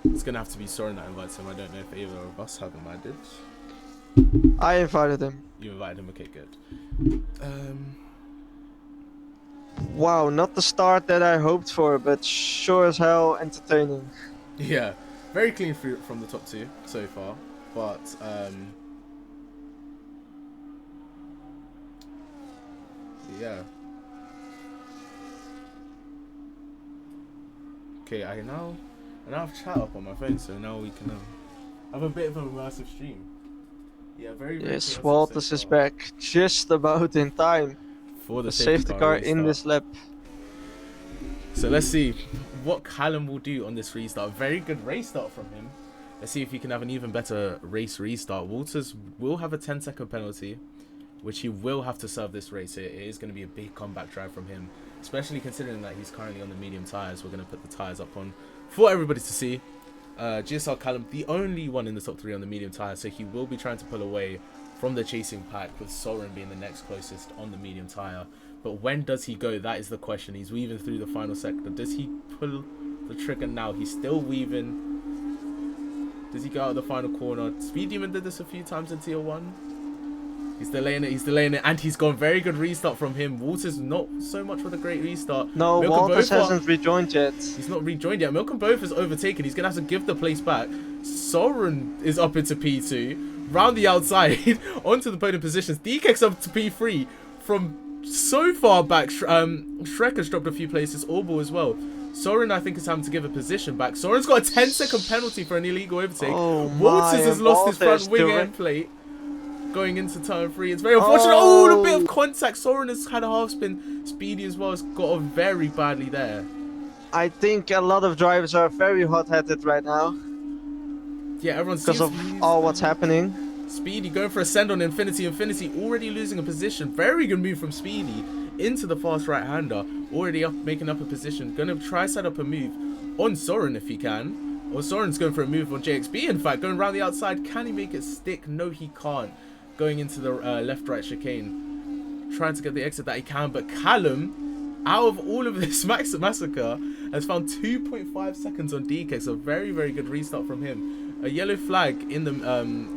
S1: It's gonna have to be Soren that invites him. I don't know if either of us have invited.
S2: I invited him.
S1: You invited him, okay, good.
S2: Wow, not the start that I hoped for, but sure as hell entertaining.
S1: Yeah, very clean from the top 2 so far. But yeah. Okay, I now have chat up on my phone, so now we can have a bit of a immersive stream. Yeah, very
S2: Yes,
S1: chaotic
S2: Walters
S1: so
S2: is
S1: far
S2: back just about in time.
S1: for
S2: The safety car in
S1: restart.
S2: this lap.
S1: So let's see what Callum will do on this restart. Very good race start from him. Let's see if he can have an even better race restart. Walters will have a 10-second penalty, which he will have to serve this race. It is going to be a big comeback drive from him, especially considering that he's currently on the medium tyres. We're going to put the tyres up on for everybody to see. GSR Callum, the only one in the top 3 on the medium tyre, so he will be trying to pull away from the chasing pack, with Soren being the next closest on the medium tyre. But when does he go? That is the question. He's weaving through the final sector. Does he pull the trigger now? He's still weaving. Does he go out of the final corner? Speed Demon did this a few times in Tier 1. He's delaying it, and he's gone. Very good restart from him. Walters not so much with a great restart.
S2: No, Walters hasn't rejoined yet.
S1: He's not rejoined yet. Milk and Both is overtaken. He's going to have to give the place back. Soren is up into P2. Round the outside, onto the podium positions. DK's up to P3 from so far back. Shrek has dropped a few places. Orbal as well. Soren, I think, is having to give a position back. Soren's got a 10-second penalty for an illegal overtake.
S2: Oh
S1: Walters has lost his front wing end plate going into turn 3. It's very unfortunate. Oh, a bit of contact. Soren has had a half spin. Speedy as well has got off very badly there.
S2: I think a lot of drivers are very hot-headed right now.
S1: Yeah, everyone's
S2: because of all what's happening.
S1: Speedy going for a send on Infinity. Infinity already losing a position. Very good move from Speedy into the fast right-hander. Already up, making up a position. Going to try set up a move on Soren if he can. Or Soren's going for a move on JXB, in fact. Going around the outside. Can he make it stick? No, he can't. Going into the left-right chicane. Trying to get the exit that he can. But Callum, out of all of this massacre, has found 2.5 seconds on DK. So very, very good restart from him. A yellow flag in the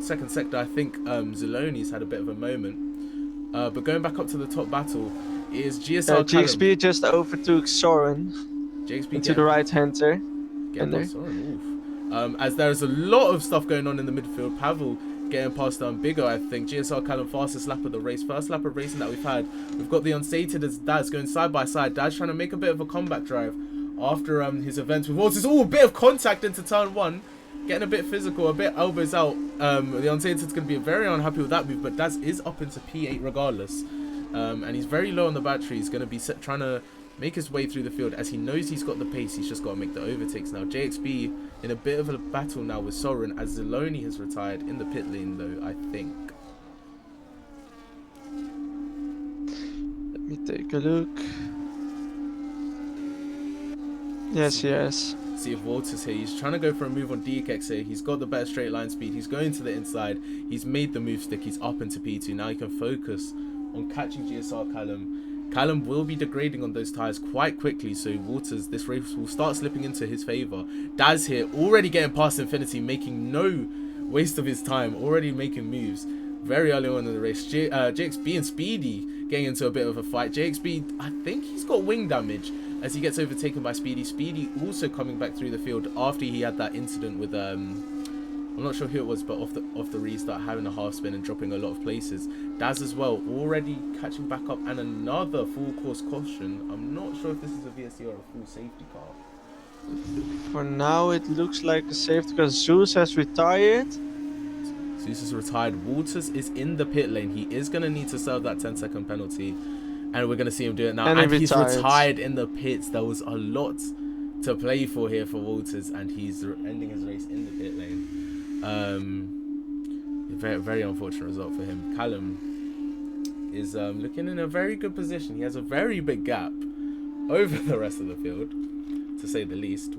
S1: second sector. I think Zeloni's had a bit of a moment. But going back up to the top battle is GSR
S2: GXP just overtook Soren into the right-hander.
S1: As there's a lot of stuff going on in the midfield. Pavel getting past Bigger, I think. GSR Callum, fastest lap of the race. First lap of racing that we've had. We've got the Unsated as Daz going side by side. Daz trying to make a bit of a comeback drive after his events with Walters. Oh, a bit of contact into turn 1. Getting a bit physical, a bit elbows out. The Unsated's going to be very unhappy with that move, but Daz is up into P8 regardless. And he's very low on the battery. He's going to be trying to make his way through the field as he knows he's got the pace. He's just got to make the overtakes now. JXB in a bit of a battle now with Soren as Zeloni has retired in the pit lane though, I think.
S2: Let me take a look. Yes, yes.
S1: See if Walters here. He's trying to go for a move on DKX here. He's got the better straight line speed. He's going to the inside. He's made the move stick. He's up into P2. Now he can focus on catching GSR Callum. Callum will be degrading on those tyres quite quickly. So Walters, this race will start slipping into his favour. Daz here already getting past Infinity, making no waste of his time. Already making moves very early on in the race. JXB and Speedy getting into a bit of a fight. JXB, I think he's got wing damage as he gets overtaken by Speedy. Speedy also coming back through the field after he had that incident with I'm not sure who it was, but off the restart, having a half spin and dropping a lot of places. Daz as well, already catching back up, and another full course caution. I'm not sure if this is a VSC or a full safety car.
S2: For now, it looks like a safety because Zeus has retired.
S1: Zeus is retired. Walters is in the pit lane. He is going to need to serve that 10-second penalty. And we're going to see him do it now. And he's retired in the pits. There was a lot to play for here for Walters. And he's ending his race in the pit lane. Very, very unfortunate result for him. Callum is looking in a very good position. He has a very big gap over the rest of the field, to say the least.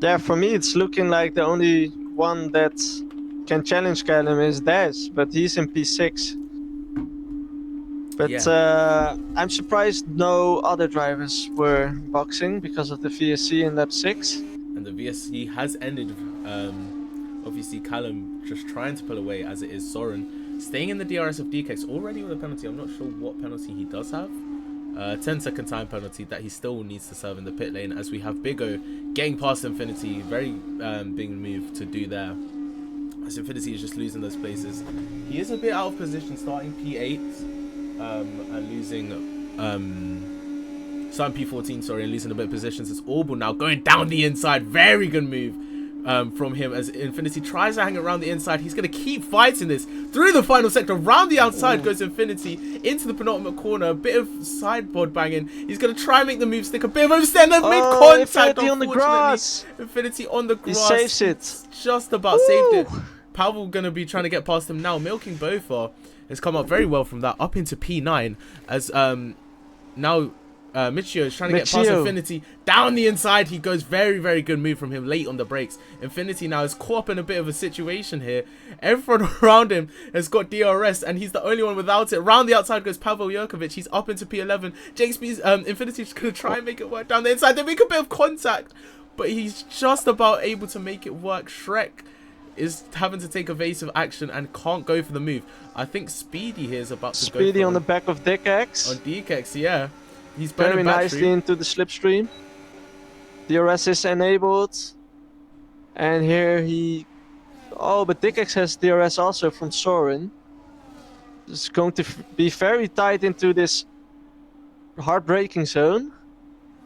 S2: Yeah, for me, it's looking like the only one that can challenge Callum is Daz. But he's in P6. But yeah. I'm surprised no other drivers were boxing because of the VSC in lap 6.
S1: And the VSC has ended. Obviously, Callum just trying to pull away as it is Soren. Staying in the DRS of DKX already with a penalty. I'm not sure what penalty he does have. 10-second time penalty that he still needs to serve in the pit lane, as we have Big O getting past Infinity. Very big move to do there, as Infinity is just losing those places. He is a bit out of position starting P8 and losing starting P14, sorry, and losing a bit of positions. It's Orbital now going down the inside. Very good move from him, as Infinity tries to hang around the inside. He's going to keep fighting this through the final sector. Around the outside goes Infinity into the penultimate corner. A bit of sideboard banging. He's going to try and make the move stick. A bit of overstand. They've made contact.
S2: Infinity on the grass.
S1: Infinity on the grass.
S2: He saves it.
S1: Just about saved it. Pavel going to be trying to get past him now. Milking Bofa has come up very well from that, up into P9, as now Michio is trying to get past Infinity. Down the inside he goes. Very, very good move from him late on the brakes. Infinity now is caught up in a bit of a situation here. Everyone around him has got DRS, and he's the only one without it. Round the outside goes Pavel Jurkovic. He's up into P11. JXP's Infinity's going to try and make it work down the inside. They make a bit of contact, but he's just about able to make it work. Shrek is having to take evasive action and can't go for the move. I think Speedy here is about to go
S2: Speedy on the back of DKX.
S1: On DKX, yeah. He's
S2: very
S1: burning
S2: nicely
S1: battery
S2: into the slipstream. DRS is enabled. And here he... Oh, but DKX has DRS also from Soren. It's going to be very tight into this heartbreaking zone.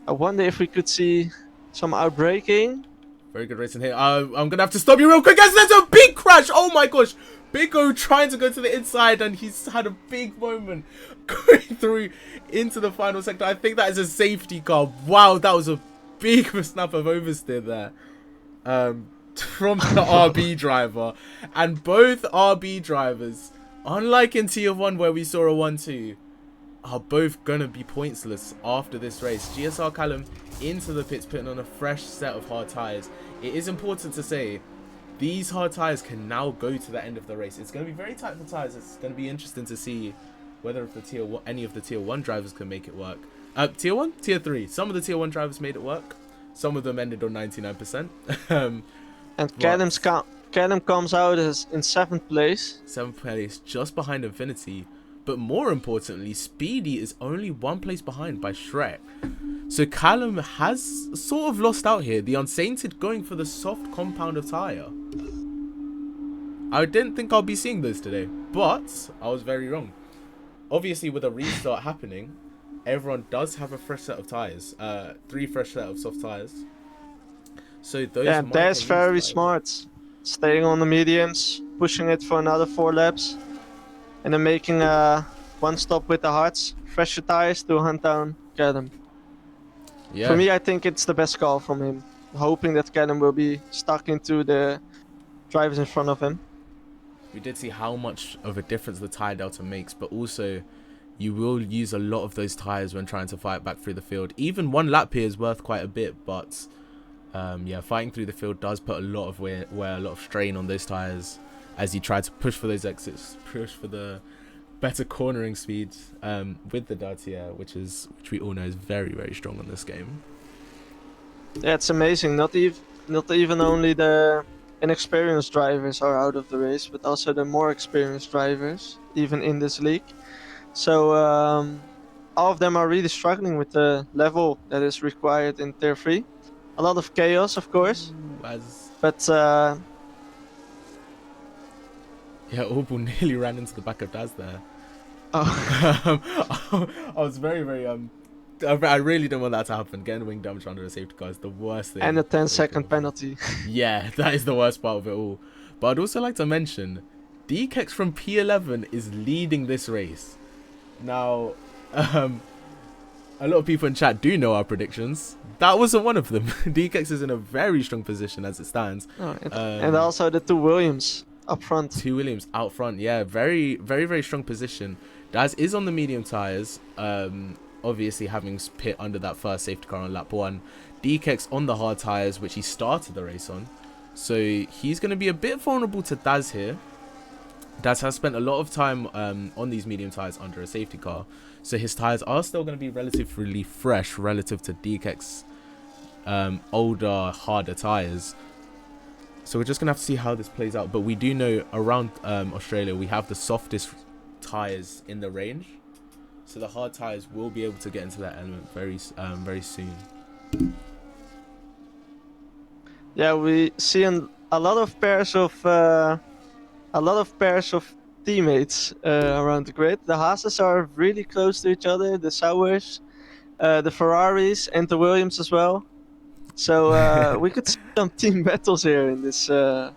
S2: I wonder if we could see some outbreaking.
S1: Very good racing here. I'm going to have to stop you real quick, as there's a big crash. Oh my gosh. Big O trying to go to the inside, and he's had a big moment going through into the final sector. I think that is a safety car. Wow, that was a big snap of oversteer there from the RB driver. And both RB drivers, unlike in Tier 1 where we saw a 1-2, are both going to be pointsless after this race. GSR Callum into the pits, putting on a fresh set of hard tyres. It is important to say, these hard tyres can now go to the end of the race. It's going to be very tight for tyres. It's going to be interesting to see whether any of the Tier 1 drivers can make it work. Tier 1? Tier 3. Some of the Tier 1 drivers made it work. Some of them ended on 99%.
S2: And Callum comes out as in 7th place.
S1: 7th place, just behind Infinity. But more importantly, Speedy is only 1 place behind by Shrek. So Callum has sort of lost out here. The Unsainted going for the soft compound of tyre. I didn't think I'll be seeing those today, but I was very wrong. Obviously, with a restart happening, everyone does have a fresh set of tyres. 3 fresh set of soft tyres. So those.
S2: Yeah, that's very smart. Staying on the mediums, pushing it for another 4 laps, and then making one stop with the hards. Fresher tyres to hunt down Callum.
S1: Yeah.
S2: For me, I think it's the best call from him. Hoping that Callum will be stuck into the drivers in front of him.
S1: We did see how much of a difference the tyre delta makes, but also you will use a lot of those tyres when trying to fight back through the field. Even 1 lap here is worth quite a bit, but yeah, fighting through the field does put a lot of wear a lot of strain on those tyres as you try to push for those exits, push for the better cornering speed with the Dartier, which we all know is very, very strong on this game.
S2: Yeah, it's amazing. Not even only the inexperienced drivers are out of the race, but also the more experienced drivers, even in this league. So all of them are really struggling with the level that is required in Tier 3. A lot of chaos, of course. But
S1: yeah, Orbital nearly ran into the back of Daz there.
S2: Oh.
S1: I was very, very I really don't want that to happen. Getting wing damage under a safety car is the worst thing.
S2: And a 10-second penalty.
S1: Yeah, that is the worst part of it all. But I'd also like to mention, DKX from P11 is leading this race. Now, a lot of people in chat do know our predictions. That wasn't one of them. DKX is in a very strong position as it stands.
S2: Oh, and also the 2 Williams up front.
S1: 2 Williams out front, yeah, very, very, very strong position. Daz is on the medium tyres, obviously having pit under that first safety car on lap 1. DKX on the hard tyres, which he started the race on. So he's going to be a bit vulnerable to Daz here. Daz has spent a lot of time on these medium tyres under a safety car. So his tyres are still going to be relatively fresh relative to DKX's older, harder tyres. So we're just going to have to see how this plays out. But we do know around Australia, we have the softest tyres in the range. So the hard tyres will be able to get into that element very soon.
S2: Yeah, we see a lot of pairs of teammates around the grid. The Haas's are really close to each other. The Saubers, the Ferraris, and the Williams as well. So we could see some team battles here in this Tier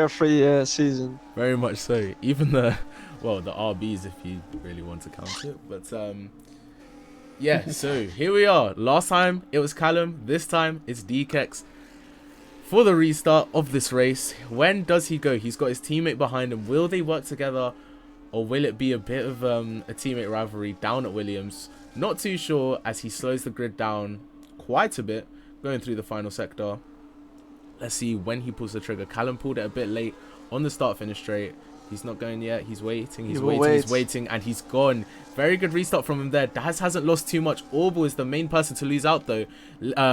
S2: 3 season.
S1: Very much so. Even the RBs, if you really want to count it. But yeah, so here we are. Last time it was Callum. This time it's DKEX for the restart of this race. When does he go? He's got his teammate behind him. Will they work together, or will it be a bit of a teammate rivalry down at Williams? Not too sure, as he slows the grid down quite a bit going through the final sector. Let's see when he pulls the trigger. Callum pulled it a bit late on the start-finish straight. He's not going yet. He's waiting. He's waiting, and he's gone. Very good restart from him there. Daz hasn't lost too much. Orbital is the main person to lose out, though.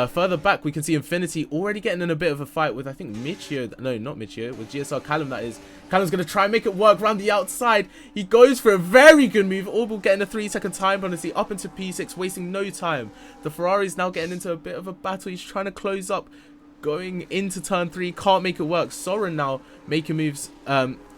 S1: Further back, we can see Infinity already getting in a bit of a fight with, I think, Michio. No, not Michio. With GSR Callum, that is. Callum's going to try and make it work around the outside. He goes for a very good move. Orbital getting a 3-second time penalty up into P6, wasting no time. The Ferrari's now getting into a bit of a battle. He's trying to close up. Going into turn 3, can't make it work. Soren now making moves.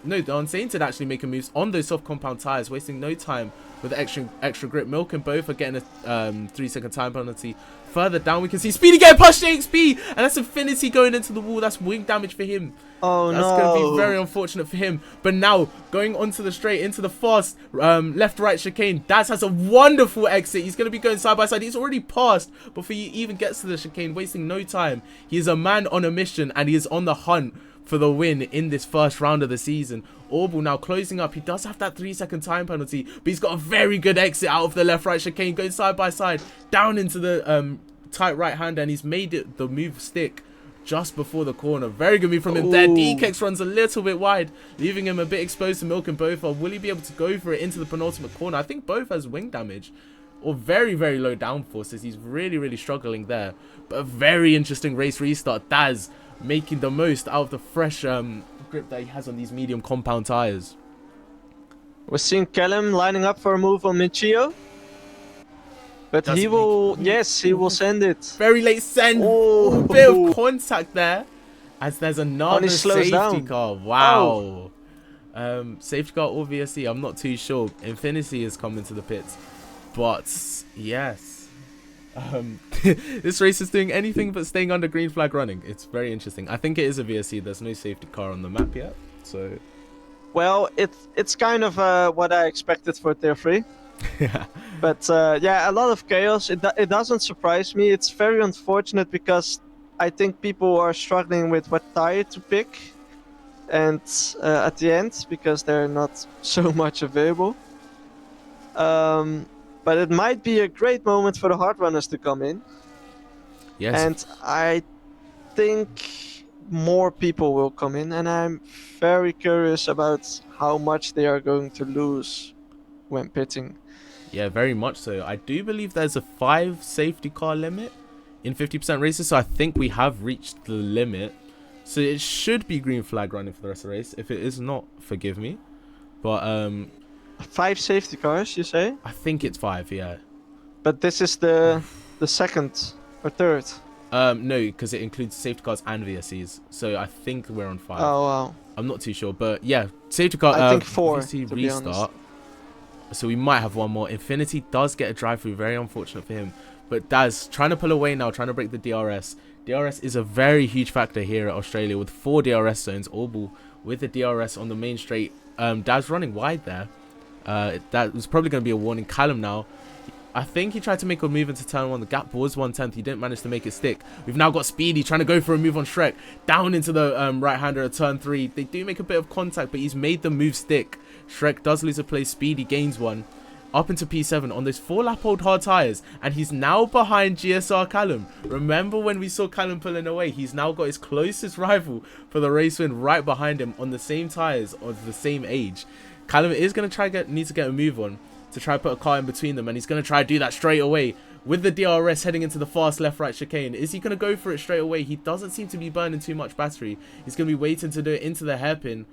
S1: No, the Unsainted actually making moves on those soft compound tires, wasting no time with the extra grip. Milk and both are getting a 3-second time penalty. Further down, we can see Speedy getting pushed to XP, and that's Infinity going into the wall. That's wing damage for him.
S2: Oh,
S1: that's going to be very unfortunate for him. But now, going onto the straight, into the fast left-right chicane, Daz has a wonderful exit. He's going to be going side by side. He's already passed before he even gets to the chicane, wasting no time. He is a man on a mission, and he is on the hunt for the win in this first round of the season. Orbital now closing up. He does have that 3-second time penalty, but he's got a very good exit out of the left-right chicane, going side by side, down into the tight right-hand, and he's made it the move stick just before the corner. Very good move from him there. DKEX runs a little bit wide, leaving him a bit exposed to Milk and Bofa. Will he be able to go for it into the penultimate corner? I think both has wing damage, or very, very low downforce, as he's really, really struggling there. But a very interesting race restart. Daz making the most out of the fresh grip that he has on these medium compound tires.
S2: We're seeing Callum lining up for a move on Michio. But he will send it.
S1: Very late send. Oh, bit of contact there. As there's another safety car. Wow. Safety car or VSC, I'm not too sure. Infinity is coming to the pits. But, yes. This race is doing anything but staying under green flag running. It's very interesting. I think it is a VSC. There's no safety car on the map yet. So,
S2: well, it's kind of what I expected for Tier 3. But yeah, a lot of chaos. It doesn't surprise me. It's very unfortunate because I think people are struggling with what tire to pick, and at the end, because they're not so much available. But it might be a great moment for the hard runners to come in.
S1: Yes.
S2: And I think more people will come in, and I'm very curious about how much they are going to lose when pitting.
S1: Yeah, very much so. I do believe there's a 5 safety car limit in 50% races, so I think we have reached the limit. So it should be green flag running for the rest of the race. If it is not, forgive me. But
S2: 5 safety cars, you say?
S1: I think it's 5, yeah.
S2: But this is the second or third?
S1: No, because it includes safety cars and VSCs. So I think we're on 5.
S2: Oh, wow.
S1: I'm not too sure, but yeah, safety car.
S2: I think 4,
S1: VSC
S2: to be honest.
S1: restart. So we might have one more. Infinity does get a drive through. Very unfortunate for him. But Daz trying to pull away now, trying to break the DRS. DRS is a very huge factor here at Australia with 4 DRS zones. Orbital with the DRS on the main straight. Daz running wide there. That was probably going to be a warning. Callum now. I think he tried to make a move into turn 1. The gap was 1/10. He didn't manage to make it stick. We've now got Speedy trying to go for a move on Shrek. Down into the right-hander at turn 3. They do make a bit of contact, but he's made the move stick. Shrek does lose a place. Speedy gains 1. Up into P7 on those 4-lap-old hard tyres. And he's now behind GSR Callum. Remember when we saw Callum pulling away? He's now got his closest rival for the race win right behind him on the same tyres of the same age. Callum is going to need to get a move on to try to put a car in between them, and he's going to try to do that straight away with the DRS heading into the fast left-right chicane. Is he going to go for it straight away? He doesn't seem to be burning too much battery. He's going to be waiting to do it into the hairpin.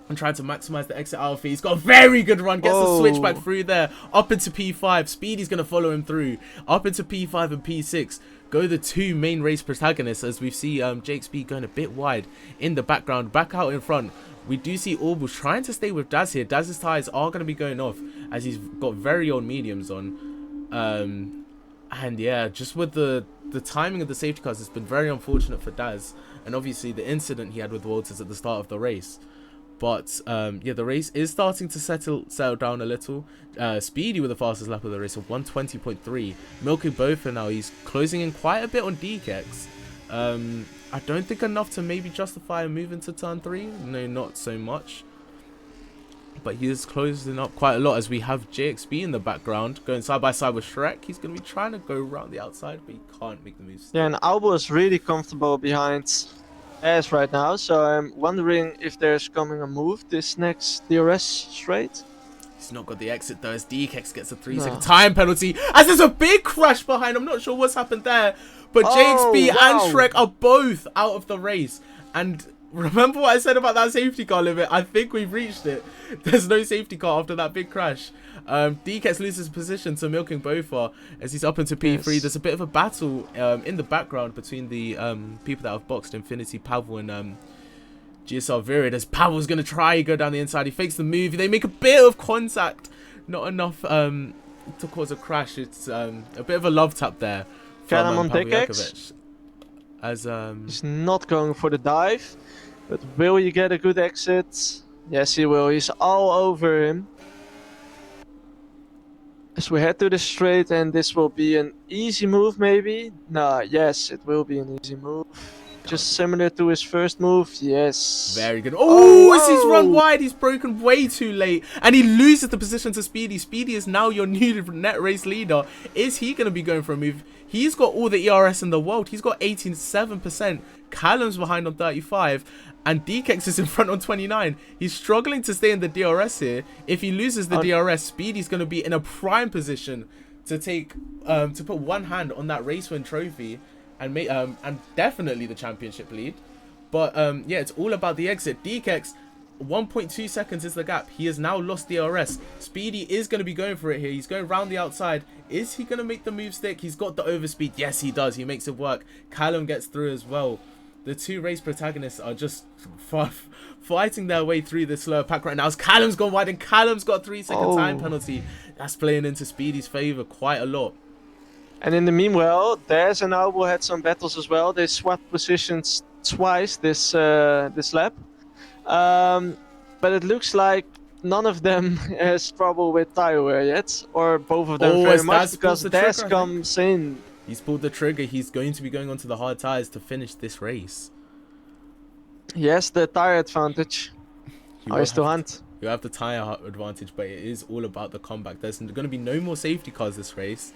S1: and trying to maximize the exit out of it. He's got a very good run, gets the switchback through there, up into P5. Speedy's going to follow him through, up into P5 and P6. Go the two main race protagonists, as we see Jake Speed going a bit wide in the background. Back out in front, we do see Orbital trying to stay with Daz here. Daz's tyres are going to be going off as he's got very old mediums on. And yeah, just with the timing of the safety cars, it's been very unfortunate for Daz. And obviously the incident he had with Walters at the start of the race. But yeah, the race is starting to settle down a little. Speedy with the fastest lap of the race of 120.3. Milking both, and now he's closing in quite a bit on DKX. I don't think enough to maybe justify a move into turn 3. No, not so much. But he is closing up quite a lot as we have JXB in the background going side by side with Shrek. He's going to be trying to go around the outside, but he can't make the moves.
S2: Yeah, and Albo is really comfortable behind S right now, so I'm wondering if there's coming a move this next DRS straight.
S1: He's not got the exit though, as DKX gets a 3-second time penalty, as there's a big crash behind. I'm not sure what's happened there, but JXB and Shrek are both out of the race. And remember what I said about that safety car limit? I think we've reached it. There's no safety car after that big crash. DKX loses position to Milking Bofa as he's up into P3. Yes. There's a bit of a battle in the background between the people that have boxed Infinity, Pavel, and GSR-Remastered. As Pavel's going to try go down the inside. He fakes the move. They make a bit of contact. Not enough to cause a crash. It's a bit of a love tap there from
S2: on
S1: DKX. As
S2: he's not going for the dive, but will he get a good exit? Yes, he will. He's all over him. As we head to the straight, and this will be an easy move, maybe? Nah, yes, it will be an easy move. Just similar to his first move, yes.
S1: Very good. Oh, as he's run wide, he's broken way too late. And he loses the position to Speedy. Speedy is now your new net race leader. Is he going to be going for a move? He's got all the ERS in the world. He's got 87%. Callum's behind on 35. And DKX is in front on 29. He's struggling to stay in the DRS here. If he loses the DRS, Speedy's going to be in a prime position to take, to put one hand on that race win trophy and make, and definitely the championship lead. But yeah, it's all about the exit. DKX, 1.2 seconds is the gap. He has now lost DRS. Speedy is going to be going for it here. He's going around the outside. Is he going to make the move stick? He's got the overspeed. Yes, he does. He makes it work. Callum gets through as well. The two race protagonists are just fighting their way through this slower pack right now. As Callum's gone wide, and Callum's got a 3-second time penalty. That's playing into Speedy's favour quite a lot.
S2: And in the meanwhile, Daz and Albo had some battles as well. They swapped positions twice this lap. But it looks like none of them has trouble with tire wear yet, or both of them very much, because Daz comes in.
S1: He's pulled the trigger. He's going to be going onto the hard tires to finish this race.
S2: Yes, the tire advantage. Is to hunt.
S1: You have the tire advantage, but it is all about the comeback. There's going to be no more safety cars this race.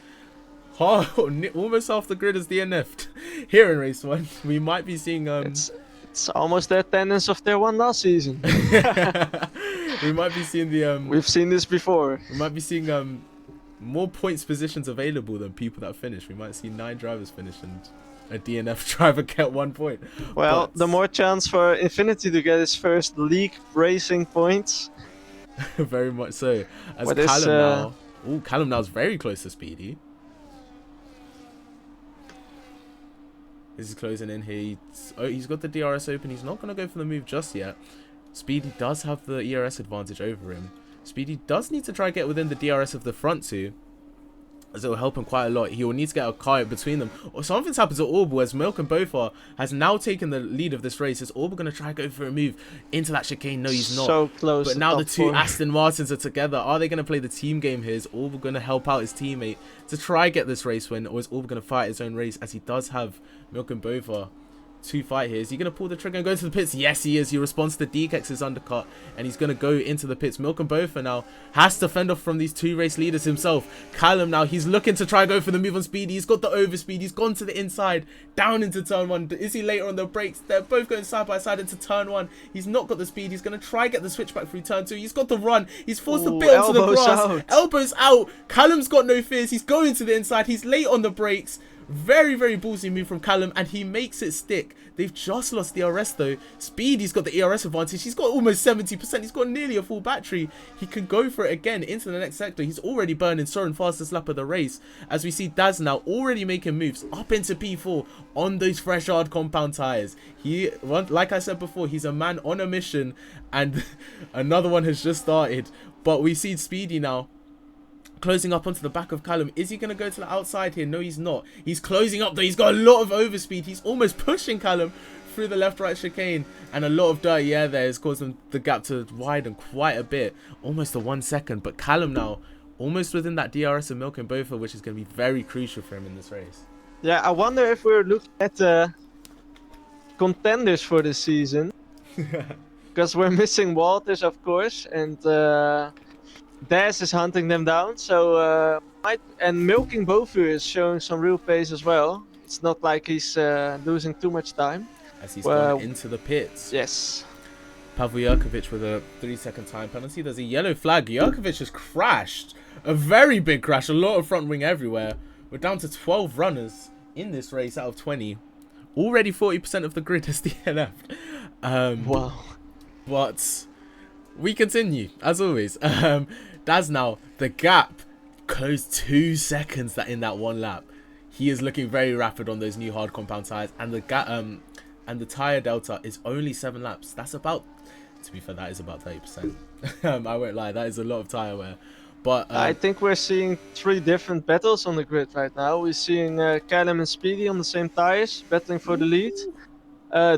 S1: Oh, almost off the grid as DNF'd here in race 1. We might be seeing
S2: It's almost the attendance of their one last season.
S1: We might be seeing the
S2: We've seen this before.
S1: We might be seeing more points positions available than people that finish. We might see 9 drivers finish and a DNF driver get 1 point.
S2: Well, the more chance for Infinity to get his first league racing points.
S1: Very much so. As Callum now, Callum now is very close to Speedy. This is closing in here. He's got the DRS open. He's not going to go for the move just yet. Speedy does have the ERS advantage over him. Speedy does need to try to get within the DRS of the front two, as it will help him quite a lot. He will need to get a car between them. Or something's happened to Orbital, as Milking Bofa has now taken the lead of this race. Is Orbital going to try to go for a move into that chicane? No, he's not.
S2: So close.
S1: But now the two Aston Martins are together. Are they going to play the team game here? Is Orbital going to help out his teammate to try get this race win? Or is Orbital going to fight his own race, as he does have Milking Bofa to fight here? Is he going to pull the trigger and go into the pits? Yes, he is. He responds to DKX's undercut, and he's going to go into the pits. Milking Bofa now has to fend off from these two race leaders himself. Callum now, he's looking to try and go for the move on Speedy. He's got the overspeed. He's gone to the inside, down into turn 1. Is he later on the brakes? They're both going side by side into turn 1. He's not got the speed. He's going to try get the switchback through turn 2. He's got the run. He's forced the bit onto the grass. Elbows out. Callum's got no fears. He's going to the inside. He's late on the brakes. Very, very ballsy move from Callum, and he makes it stick. They've just lost the ERS though. Speedy's got the ERS advantage. He's got almost 70%. He's got nearly a full battery. He can go for it again into the next sector. He's already burning Soren, fastest lap of the race. As we see Daz now already making moves up into P4 on those fresh hard compound tires. Like I said before, he's a man on a mission, and another one has just started. But we see Speedy now closing up onto the back of Callum. Is he going to go to the outside here? No, he's not. He's closing up though. He's got a lot of overspeed. He's almost pushing Callum through the left-right chicane. And a lot of dirty air there is causing the gap to widen quite a bit. Almost a 1 second. But Callum now almost within that DRS of Milk and Bofa, which is going to be very crucial for him in this race.
S2: Yeah, I wonder if we're looking at the contenders for this season. Because we're missing Walters, of course. And Daz is hunting them down, so and Milking Bofu is showing some real pace as well. It's not like he's losing too much time.
S1: As he's gone into the pits.
S2: Yes.
S1: Pavel Jerkovic with a 3-second time penalty. There's a yellow flag. Jerkovic has crashed. A very big crash. A lot of front wing everywhere. We're down to 12 runners in this race out of 20. Already 40% of the grid is DNF'd.
S2: Wow.
S1: But we continue, as always. Daz now, the gap closed 2 seconds in that one lap. He is looking very rapid on those new hard compound tires, and the gap and the tire delta is only 7 laps. That's about, to be fair, that is about 30%. I won't lie, that is a lot of tire wear. But
S2: I think we're seeing 3 different battles on the grid right now. We're seeing Callum and Speedy on the same tires, battling for the lead.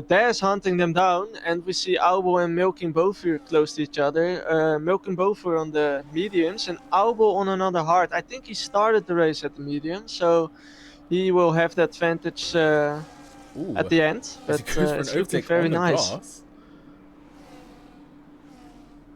S2: Daz hunting them down, and we see Albo and Milking Bofu close to each other. Milking Bofu on the mediums and Albo on another hard. I think he started the race at the medium, so he will have the advantage at the end. But it's looking very nice.
S1: Grass.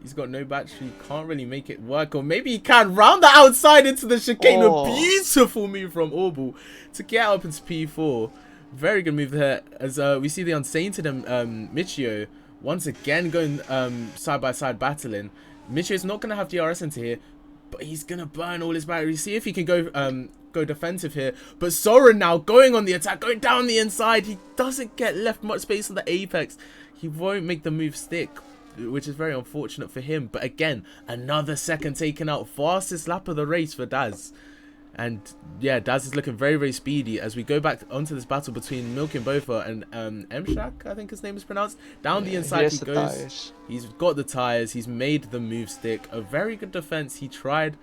S1: He's got no battery, can't really make it work, or maybe he can round the outside into the chicane. A beautiful move from Orbu to get up into P4. Very good move there, as we see the Unsainted and Michio once again going side by side battling. Michio's not going to have DRS into here, but he's going to burn all his battery. See if he can go defensive here. But Soren now going on the attack, going down the inside. He doesn't get left much space on the apex. He won't make the move stick, which is very unfortunate for him. But again, another second taken out. Fastest lap of the race for Daz. And yeah, Daz is looking very, very speedy as we go back onto this battle between Milk and Bofa and Mshak, I think his name is pronounced. Down the inside he goes.
S2: Tires.
S1: He's got the tires. He's made the move stick. A very good defense. He tried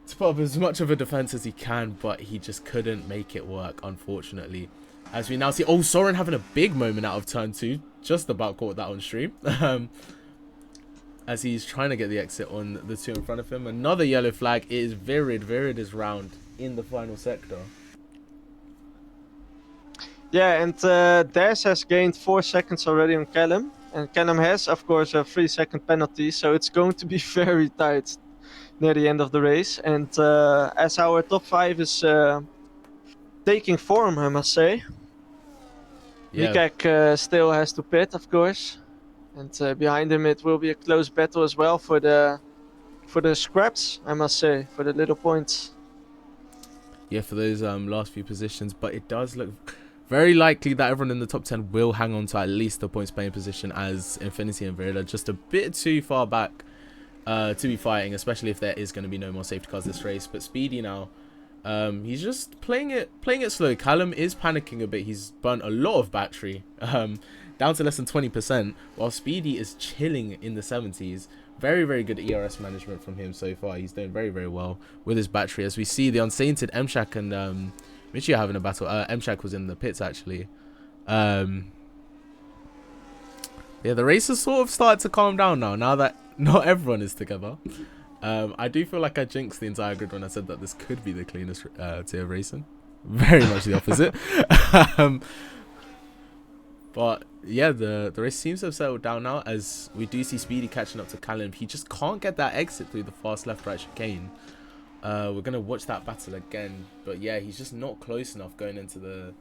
S1: to put up as much of a defense as he can, but he just couldn't make it work, unfortunately. As we now see, Soren having a big moment out of turn 2. Just about caught that on stream. As he's trying to get the exit on the 2 in front of him. Another yellow flag. It is Virid. Virid is round in the final sector.
S2: Yeah, and Daz has gained 4 seconds already on Callum. And Callum has, of course, a 3-second penalty. So it's going to be very tight near the end of the race. And as our top 5 is taking form, I must say.
S1: Yeah.
S2: Mikak still has to pit, of course. And behind him it will be a close battle as well for the scraps, I must say, for the little points.
S1: Yeah, for those last few positions. But it does look very likely that everyone in the top 10 will hang on to at least the points playing position, as Infinity and Virid are just a bit too far back to be fighting, especially if there is going to be no more safety cars this race. But Speedy now, he's just playing it slow. Callum is panicking a bit. He's burnt a lot of battery. Down to less than 20%, while Speedy is chilling in the 70s. Very, very good ERS management from him so far. He's doing very, very well with his battery. As we see the Unsainted, Mshak and Michio having a battle. Mshak was in the pits, actually. Yeah, the race has sort of started to calm down now that not everyone is together. I do feel like I jinxed the entire grid when I said that this could be the cleanest tier of racing. Very much the opposite. But yeah, the race seems to have settled down now, as we do see Speedy catching up to Callum. He just can't get that exit through the fast left-right chicane. We're going to watch that battle again. But yeah, he's just not close enough going into the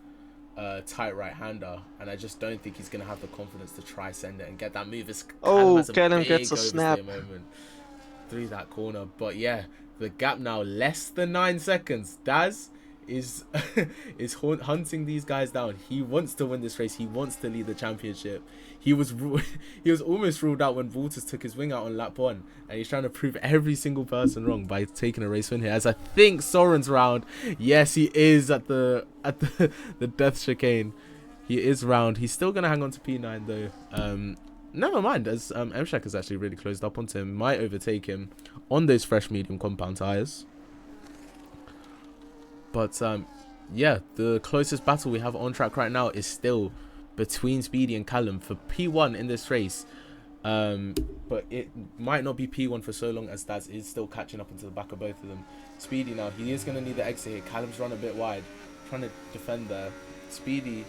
S1: tight right-hander. And I just don't think he's going to have the confidence to try send it and get that move.
S2: Callum gets a snap
S1: moment through that corner. But yeah, the gap now less than 9 seconds. Daz is hunting these guys down. He wants to win this race. He wants to lead the championship. He was almost ruled out when Walters took his wing out on lap 1, and he's trying to prove every single person wrong by taking a race win here. As I think Soren's round. Yes, he is at the death chicane. He is round. He's still gonna hang on to P9 though. Never mind, as Mshak has actually really closed up onto him. Might overtake him on those fresh medium compound tires. But yeah, the closest battle we have on track right now is still between Speedy and Callum for P1 in this race. But it might not be P1 for so long as Daz is still catching up into the back of both of them. Speedy now, he is going to need the exit here. Callum's run a bit wide, trying to defend there. Speedy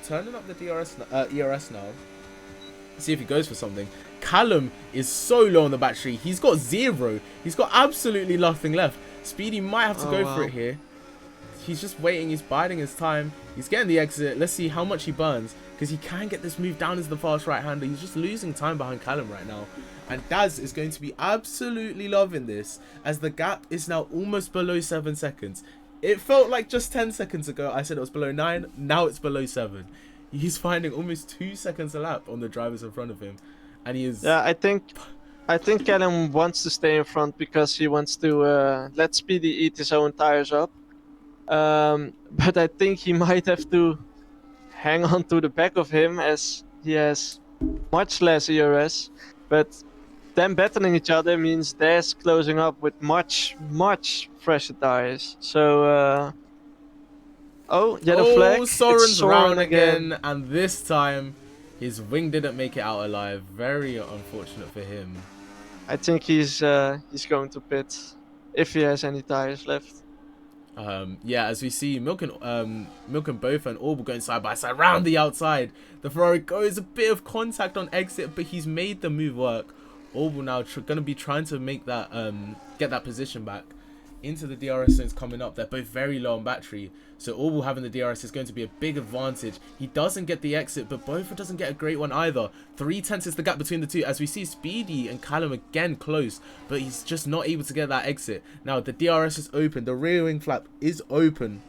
S1: turning up the ERS now. See if he goes for something. Callum is so low on the battery. He's got 0. He's got absolutely nothing left. Speedy might have to go for it here. He's just waiting. He's biding his time. He's getting the exit. Let's see how much he burns, because he can get this move down as the fast right-hander. He's just losing time behind Callum right now. And Daz is going to be absolutely loving this, as the gap is now almost below 7 seconds. It felt like just 10 seconds ago I said it was below 9. Now it's below 7. He's finding almost 2 seconds a lap on the drivers in front of him. And he is...
S2: Yeah, I think Callum wants to stay in front because he wants to let Speedy eat his own tires up. But I think he might have to hang on to the back of him, as he has much less ERS. But them battling each other means Daz closing up with much fresher tires. So, oh, yellow flag.
S1: Soren's round again, and this time his wing didn't make it out alive. Very unfortunate for him.
S2: I think he's going to pit if he has any tires left.
S1: Yeah, as we see Milk and Both and Orb going side by side round the outside. The Ferrari goes a bit of contact on exit, but he's made the move work. Orb now going to be trying to make that get that position back into the DRS zones coming up. They're both very low on battery, so Orb having the DRS is going to be a big advantage. He doesn't get the exit, but Bofa doesn't get a great one either. 3/10 is the gap between the two, as we see Speedy and Callum again close, but he's just not able to get that exit. Now the DRS is open, the rear wing flap is open.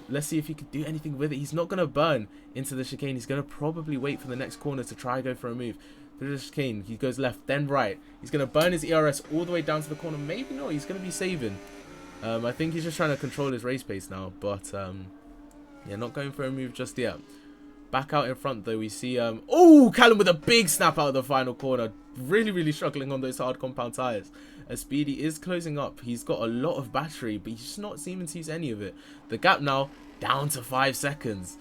S1: Let's see if he can do anything with it. He's not going to burn into the chicane. He's going to probably wait for the next corner to try and go for a move. Through the chicane, he goes left, then right. He's going to burn his ERS all the way down to the corner. Maybe not, he's going to be saving. I think he's just trying to control his race pace now, but yeah, not going for a move just yet. Back out in front though, we see oh, Callum with a big snap out of the final corner. Really struggling on those hard compound tires. As Speedy is closing up, he's got a lot of battery, but he's just not seeming to use any of it. The gap now down to 5 seconds.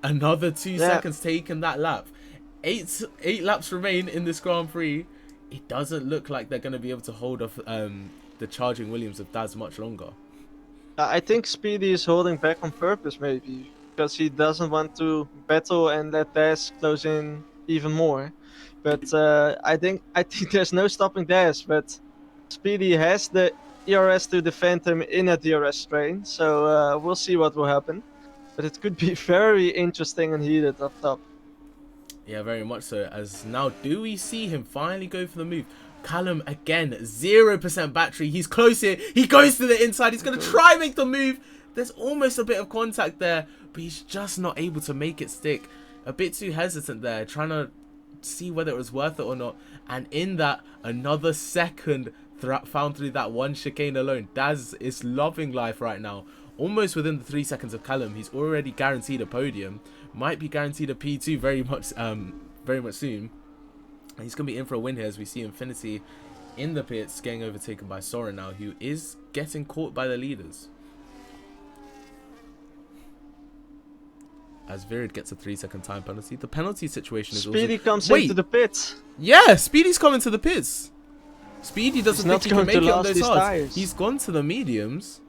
S1: Another 2 seconds taken that lap. Eight laps remain in this Grand Prix. It doesn't look like they're going to be able to hold off the charging Williams of Daz much longer.
S2: I think Speedy is holding back on purpose, maybe, because he doesn't want to battle and let Daz close in even more. But I think there's no stopping Daz. But Speedy has the ERS to defend him in a DRS strain, so we'll see what will happen. But it could be very interesting and heated up top.
S1: Yeah, very much so. As now, do we see him finally go for the move? Callum again, 0% battery. He's close here. He goes to the inside. He's going to try and make the move. There's almost a bit of contact there, but he's just not able to make it stick. A bit too hesitant there, trying to see whether it was worth it or not. And in that, another second found through that one chicane alone. Daz is loving life right now. Almost within the 3 seconds of Callum, he's already guaranteed a podium. Might be guaranteed a P2 very much soon. And he's going to be in for a win here, as we see Infinity in the pits getting overtaken by Soren now, who is getting caught by the leaders. As Virid gets a 3-second time penalty. The penalty situation is
S2: Speedy
S1: also...
S2: comes into the pits.
S1: Yeah, Speedy's coming to the pits. Speedy doesn't think he can make it on those hards.
S2: Tires.
S1: He's gone to the mediums.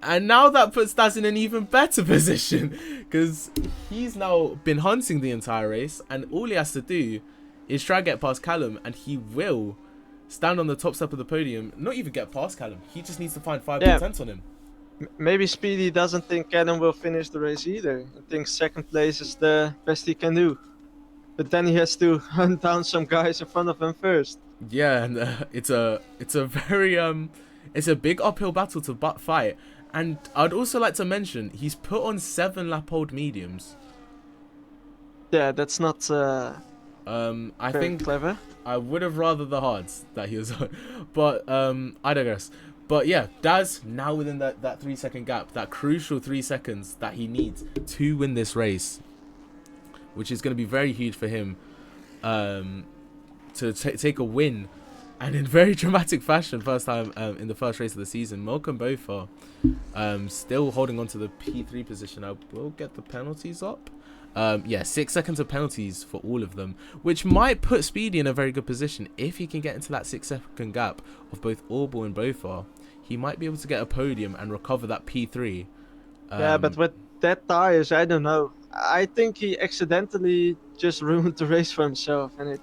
S1: And now that puts Daz in an even better position, because he's now been hunting the entire race, and all he has to do is try to get past Callum, and he will stand on the top step of the podium. Not even get past Callum. He just needs to find 5% on him.
S2: Maybe Speedy doesn't think Callum will finish the race either. I think second place is the best he can do. But then he has to hunt down some guys in front of him first.
S1: Yeah, and it's a very it's a big uphill battle to fight. And I'd also like to mention he's put on 7 lap-old mediums.
S2: Yeah, that's not
S1: I
S2: very
S1: think
S2: clever.
S1: I would have rather the hards that he was on, but I digress. But yeah, Daz now within that 3-second gap, that crucial 3 seconds that he needs to win this race, which is going to be very huge for him, to take a win, and in very dramatic fashion, first time in the first race of the season. Malcolm Bofa still holding on to the P3 position. I will get the penalties up. Yeah, 6 seconds of penalties for all of them, which might put Speedy in a very good position. If he can get into that 6-second gap of both Orbal and Bofa, he might be able to get a podium and recover that P3.
S2: Yeah, but with that tires, I don't know. I think he accidentally just ruined the race for himself, and I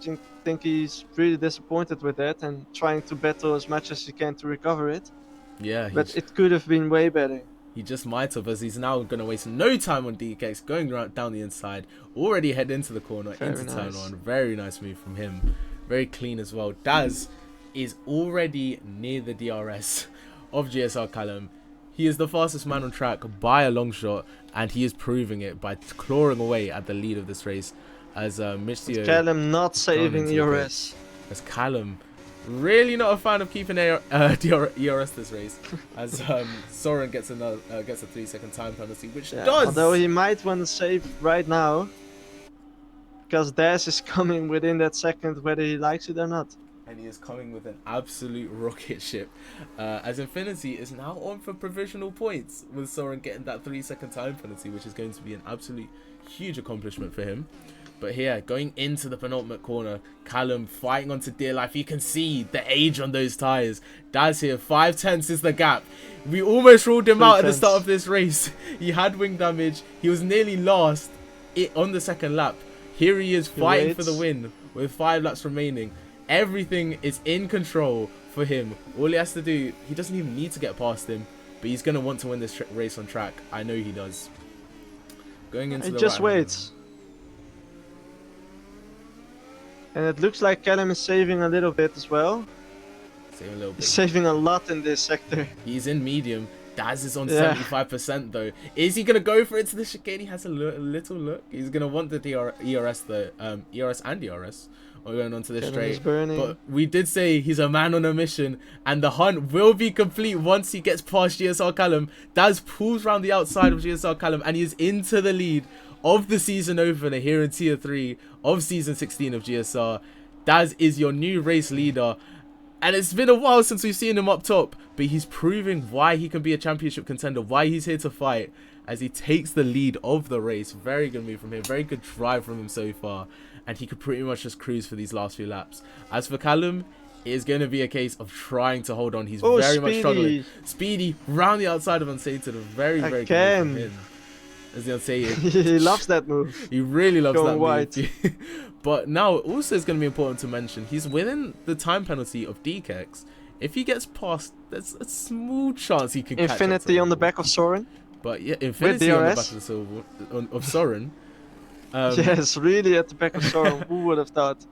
S2: think he's really disappointed with that and trying to battle as much as he can to recover it.
S1: Yeah,
S2: But it could have been way better.
S1: he just might have, as he's now going to waste no time on DKX, going down the inside, already head into the corner, into turn 1. Very nice move from him. Very clean as well. Daz is already near the DRS of GSR Callum. He is the fastest man on track by a long shot, and he is proving it by clawing away at the lead of this race as Mitsuyo...
S2: Callum not saving ERS.
S1: As Callum... Really not a fan of keeping ERS this race, as Soren gets a 3-second time penalty, which does.
S2: Although he might want to save right now, because Daz is coming within that second, whether he likes it or not.
S1: And he is coming with an absolute rocket ship, as Infinity is now on for provisional points with Soren getting that 3-second time penalty, which is going to be an absolute huge accomplishment for him. But here, going into the penultimate corner, Callum fighting on to dear life. You can see the age on those tyres. Daz here, 5/10 is the gap. We almost ruled him out at the start of this race. He had wing damage. He was nearly last on the second lap. Here he is fighting for the win with 5 laps remaining. Everything is in control for him. All he has to do, he doesn't even need to get past him, but he's going to want to win this race on track. I know he does. Going into the
S2: just waits. And it looks like Callum is saving a little bit as well.
S1: Saving a little bit.
S2: He's saving a lot in this sector.
S1: He's in medium. Daz is on 75% though. Is he going to go for it to the chicane? He has a little look. He's going to want the ERS though. ERS and DRS. We're going on to the straight. But we did say he's a man on a mission. And the hunt will be complete once he gets past GSR Callum. Daz pulls around the outside of GSR Callum. And he is into the lead of the season opener here in Tier 3 of Season 16 of GSR. Daz is your new race leader. And it's been a while since we've seen him up top, but he's proving why he can be a championship contender, why he's here to fight, as he takes the lead of the race. Very good move from him, very good drive from him so far, and he could pretty much just cruise for these last few laps. As for Callum, it is going to be a case of trying to hold on. He's very much struggling. Speedy round the outside of Unsated, very good move from him. As the Unsated.
S2: He loves that move.
S1: He really loves that
S2: wide.
S1: move. But now, also it's going to be important to mention, he's within the time penalty of DKX. If he gets past, there's a small chance he could catch
S2: Infinity on the back of Soren.
S1: But yeah, Infinity on the back of the silver of Soren.
S2: Yes, really at the back of Soren. Who would have thought?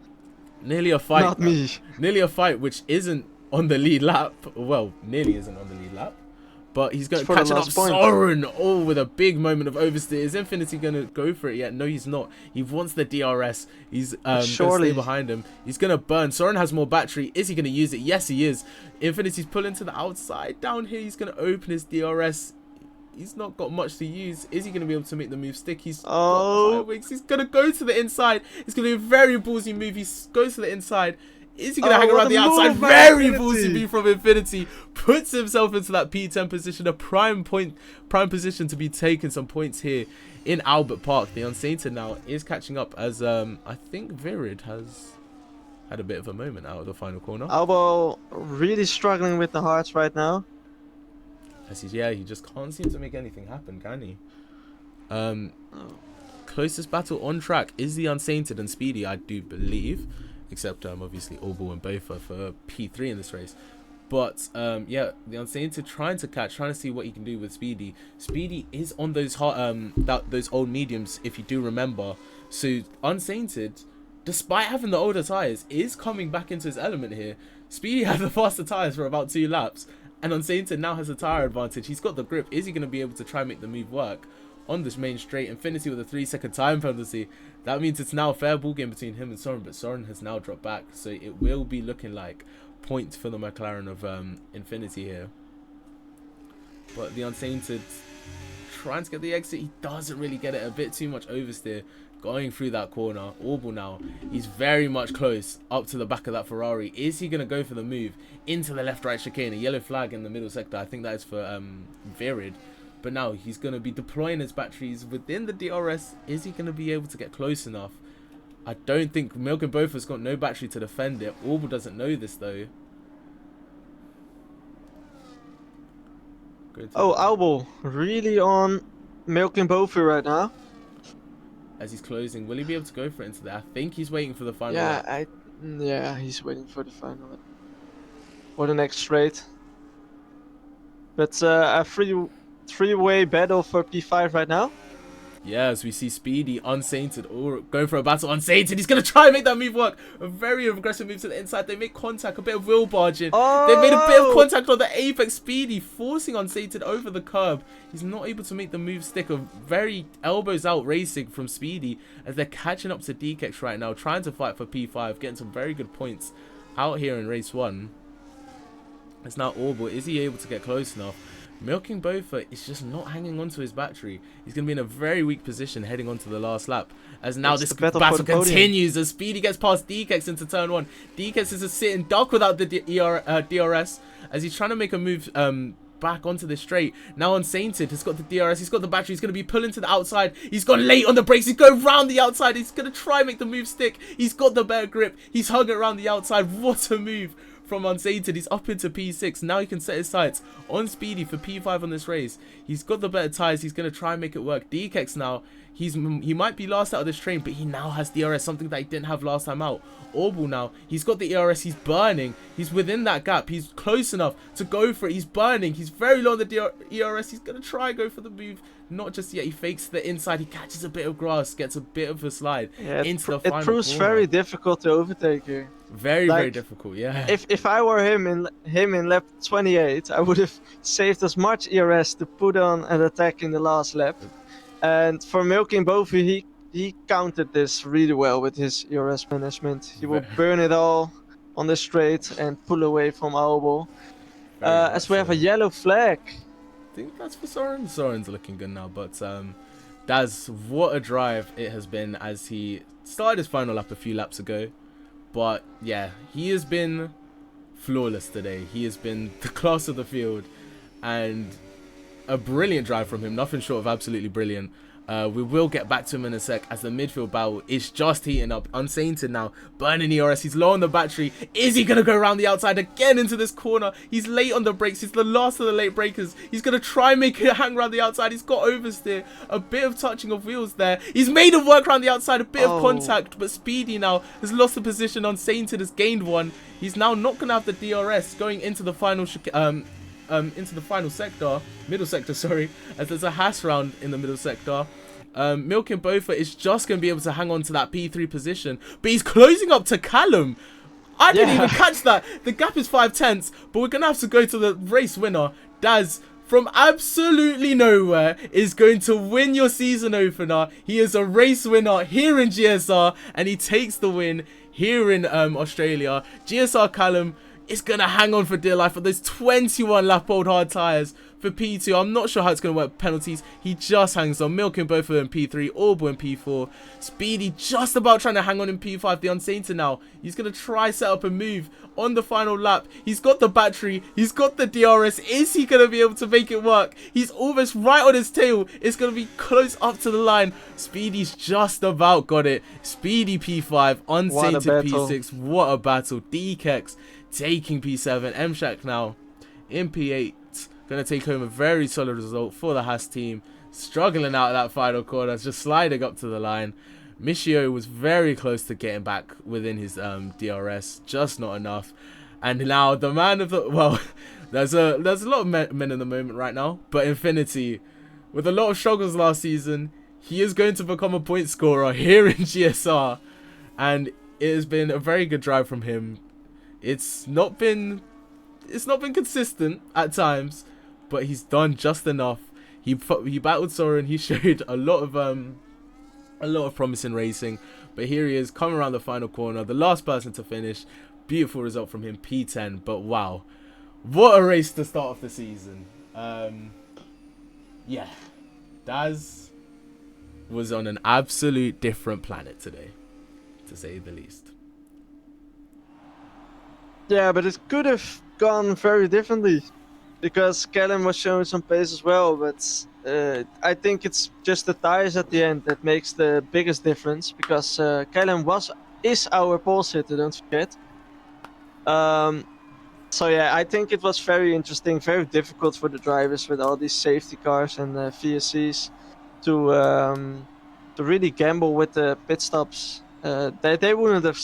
S1: Nearly a fight.
S2: Not me.
S1: Nearly a fight which isn't on the lead lap. Well, nearly isn't on the lead lap. But he's going to catch up Soren. Oh, with a big moment of oversteer. Is Infinity going to go for it yet? No, he's not. He wants the DRS. He's going to stay behind him. He's going to burn. Soren has more battery. Is he going to use it? Yes, he is. Infinity's pulling to the outside. Down here, he's going to open his DRS. He's not got much to use. Is he going to be able to make the move stick? He's got He's going to go to the inside. It's going to be a very ballsy move. He goes to the inside. Is he going to hang around the outside? Very ballsy move from Infinity. Puts himself into that P10 position. A prime position to be taking some points here in Albert Park. The Unsainted now is catching up as I think Virid has had a bit of a moment out of the final corner.
S2: Albo really struggling with the hearts right now.
S1: As he just can't seem to make anything happen, can he? Closest battle on track is the Unsainted and Speedy, I do believe. Except obviously Orbal and Bofa for P3 in this race. But yeah, the Unsainted trying to see what he can do with Speedy. Speedy is on those those old mediums, if you do remember. So Unsainted, despite having the older tyres, is coming back into his element here. Speedy had the faster tyres for about 2 laps, And Unsainted now has a tire advantage. He's got the grip. Is he going to be able to try and make the move work? On this main straight, Infinity with a 3-second time penalty. That means it's now a fair ball game between him and Soren, but Soren has now dropped back. So it will be looking like points for the McLaren of Infinity here. But the Unsainted trying to get the exit. He doesn't really get it. A bit too much oversteer going through that corner. Orbal now, he's very much close up to the back of that Ferrari. Is he going to go for the move into the left-right chicane? A yellow flag in the middle sector. I think that is for Virid. But now he's going to be deploying his batteries within the DRS. Is he going to be able to get close enough? I don't think Milk and Both has got no battery to defend it. Orbal doesn't know this though.
S2: Oh, Albal really on Milk and Bofu right now.
S1: As he's closing, will he be able to go for it into there? I think he's waiting for the final.
S2: Yeah, he's waiting for the final lap. For the next straight. But a three-way battle for P5 right now.
S1: Yeah, as we see Speedy, Unsainted, or going for a battle. Unsainted, he's going to try and make that move work. A very aggressive move to the inside. They make contact, a bit of wheel barging.
S2: Oh!
S1: They made a bit of contact on the apex. Speedy forcing Unsainted over the curb. He's not able to make the move stick. A very elbows out racing from Speedy as they're catching up to DKEX right now, trying to fight for P5, getting some very good points out here in race 1. It's now Orbal. Is he able to get close enough? Milking Bofa is just not hanging onto his battery. He's going to be in a very weak position heading onto the last lap. As now this battle continues as Speedy gets past DKEX into turn 1. DKEX is a sitting duck without the DRS as he's trying to make a move back onto the straight. Now Unsainted has got the DRS. He's got the battery. He's going to be pulling to the outside. He's gone late on the brakes. He's going round the outside. He's going to try and make the move stick. He's got the better grip. He's hung it around the outside. What a move from Unsainted. He's up into P6. Now he can set his sights on Speedy for P5 on this race. He's got the better tyres. He's going to try and make it work. DKEX now, he might be last out of this train, but he now has DRS, something that he didn't have last time out. Orbal now, he's got the ERS. He's burning. He's within that gap. He's close enough to go for it. He's burning. He's very low on the ERS. He's going to try and go for the move. Not just yet. He fakes the inside. He catches a bit of grass, gets a bit of a slide into the final
S2: It proves
S1: corner.
S2: very difficult to overtake here.
S1: Very difficult, yeah.
S2: If I were him in lap 28, I would have saved as much ERS to put on an attack in the last lap. And for Milking Bofu, he countered this really well with his ERS management. He will burn it all on the straight and pull away from Albal. As we have a yellow flag.
S1: I think that's for Soren. Soren's looking good now, but Daz, what a drive it has been as he started his final lap a few laps ago. But yeah, he has been flawless today. He has been the class of the field and a brilliant drive from him. Nothing short of absolutely brilliant. We will get back to him in a sec as the midfield battle is just heating up. Unsainted now, burning ERS. He's low on the battery. Is he going to go around the outside again into this corner? He's late on the brakes. He's the last of the late breakers. He's going to try and make it hang around the outside. He's got oversteer. A bit of touching of wheels there. He's made it work around the outside. A bit of contact, but Speedy now has lost the position. Unsainted has gained one. He's now not going to have the DRS going into the final into the final sector, middle sector, sorry, as there's a Haas round in the middle sector. Milking Bofa is just going to be able to hang on to that P3 position, but he's closing up to Callum. I didn't even catch that. The gap is 5/10, but we're going to have to go to the race winner. Daz, from absolutely nowhere, is going to win your season opener. He is a race winner here in GSR, and he takes the win here in Australia. GSR Callum is going to hang on for dear life for those 21 lap old hard tyres for P2. I'm not sure how it's going to work with penalties. He just hangs on. Milking both of them in P3, Orbal in P4. Speedy just about trying to hang on in P5. The Unsainted now, he's going to try set up a move on the final lap. He's got the battery. He's got the DRS. Is he going to be able to make it work? He's almost right on his tail. It's going to be close up to the line. Speedy's just about got it. Speedy P5, Unsainted P6. What a battle. DKEX taking P7. M-Shack now in P8. Going to take home a very solid result for the Haas team. Struggling out of that final corner. Just sliding up to the line. Michio was very close to getting back within his DRS. Just not enough. And now the man of the... Well, there's a lot of men in the moment right now. But Infinity, with a lot of struggles last season, he is going to become a point scorer here in GSR. And it has been a very good drive from him. It's not been it's not been consistent at times, but he's done just enough. He battled Soren. He showed a lot of promise in racing, but here he is coming around the final corner, the last person to finish. Beautiful result from him, P10. But wow, what a race to start off the season. Yeah, Daz was on an absolute different planet today, to say the least.
S2: Yeah, but it could have gone very differently because Callum was showing some pace as well. But I think it's just the tires at the end that makes the biggest difference because Callum is our pole sitter. Don't forget. Um, so yeah, I think it was very interesting, very difficult for the drivers with all these safety cars and VSCs to really gamble with the pit stops. They wouldn't have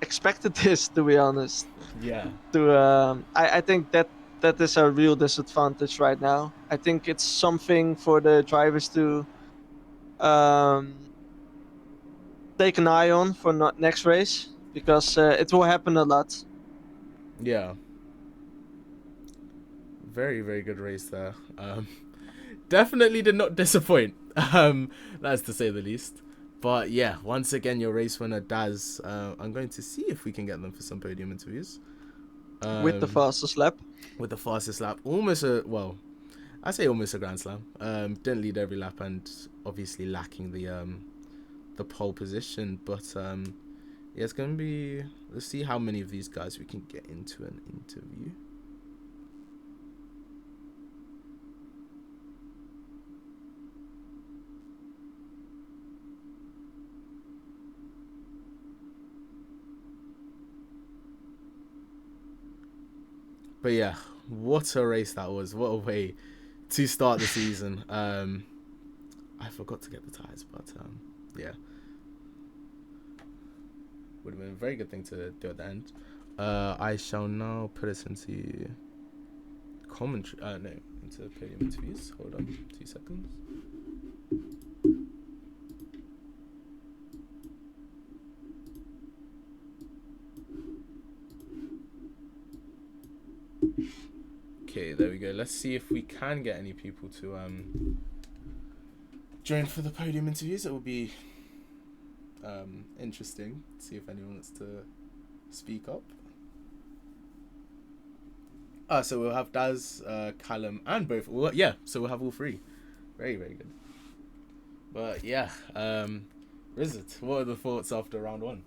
S2: expected this, to be honest.
S1: Yeah.
S2: I think that is a real disadvantage right now. I think it's something for the drivers to um, take an eye on for next race because it will happen a lot.
S1: Yeah. Very, very good race there. Definitely did not disappoint. That's to say the least. But yeah, once again, your race winner, Daz. I'm going to see if we can get them for some podium interviews.
S2: With the fastest lap.
S1: With the fastest lap. I say almost a Grand Slam. Didn't lead every lap and obviously lacking the pole position. But yeah, it's going to be... Let's see how many of these guys we can get into an interview. But yeah, what a race that was. What a way to start the season. I forgot to get the tires, but yeah. Would have been a very good thing to do at the end. I shall now put us into commentary. No, into podium interviews. Hold on 2 seconds. Okay, there we go. Let's see if we can get any people to join for the podium interviews. It will be interesting. See if anyone wants to speak up. So we'll have Daz, Callum, and both. So we'll have all three. Very, very good. But yeah, Rizit, what are the thoughts after round one?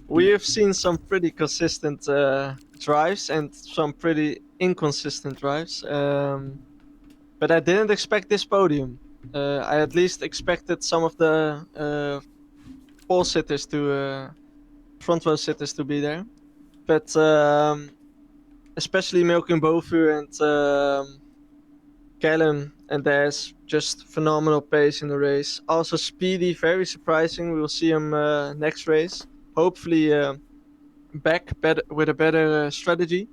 S2: We have seen some pretty consistent drives and some pretty inconsistent drives. But I didn't expect this podium. I at least expected some of the pole sitters front row sitters to be there. But especially Milky Bofu and Callum, and there's just phenomenal pace in the race. Also speedy, very surprising. We will see him next race. Hopefully back better with a better strategy.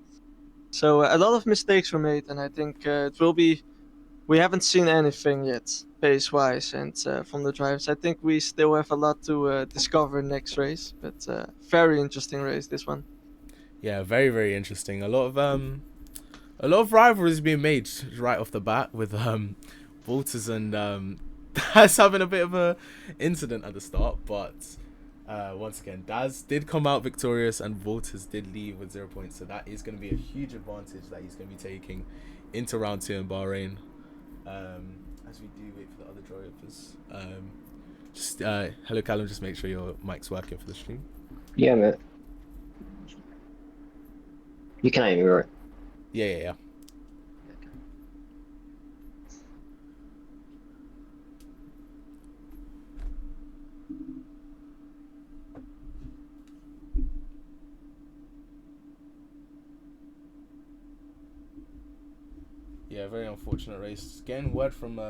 S2: So a lot of mistakes were made, and I think it will be. We haven't seen anything yet, pace-wise, and from the drivers. I think we still have a lot to discover next race, but very interesting race this one.
S1: Yeah, very, very interesting. A lot of rivalries being made right off the bat with Walters and Daz having a bit of a incident at the start, but once again, Daz did come out victorious and Walters did leave with 0 points, so that is going to be a huge advantage that he's going to be taking into round 2 in Bahrain. As we do wait for the other drivers. Hello Callum, just make sure your mic's working for the stream.
S5: Yeah, mate. You can hear me, right?
S1: Yeah. Yeah, very unfortunate race. Getting word from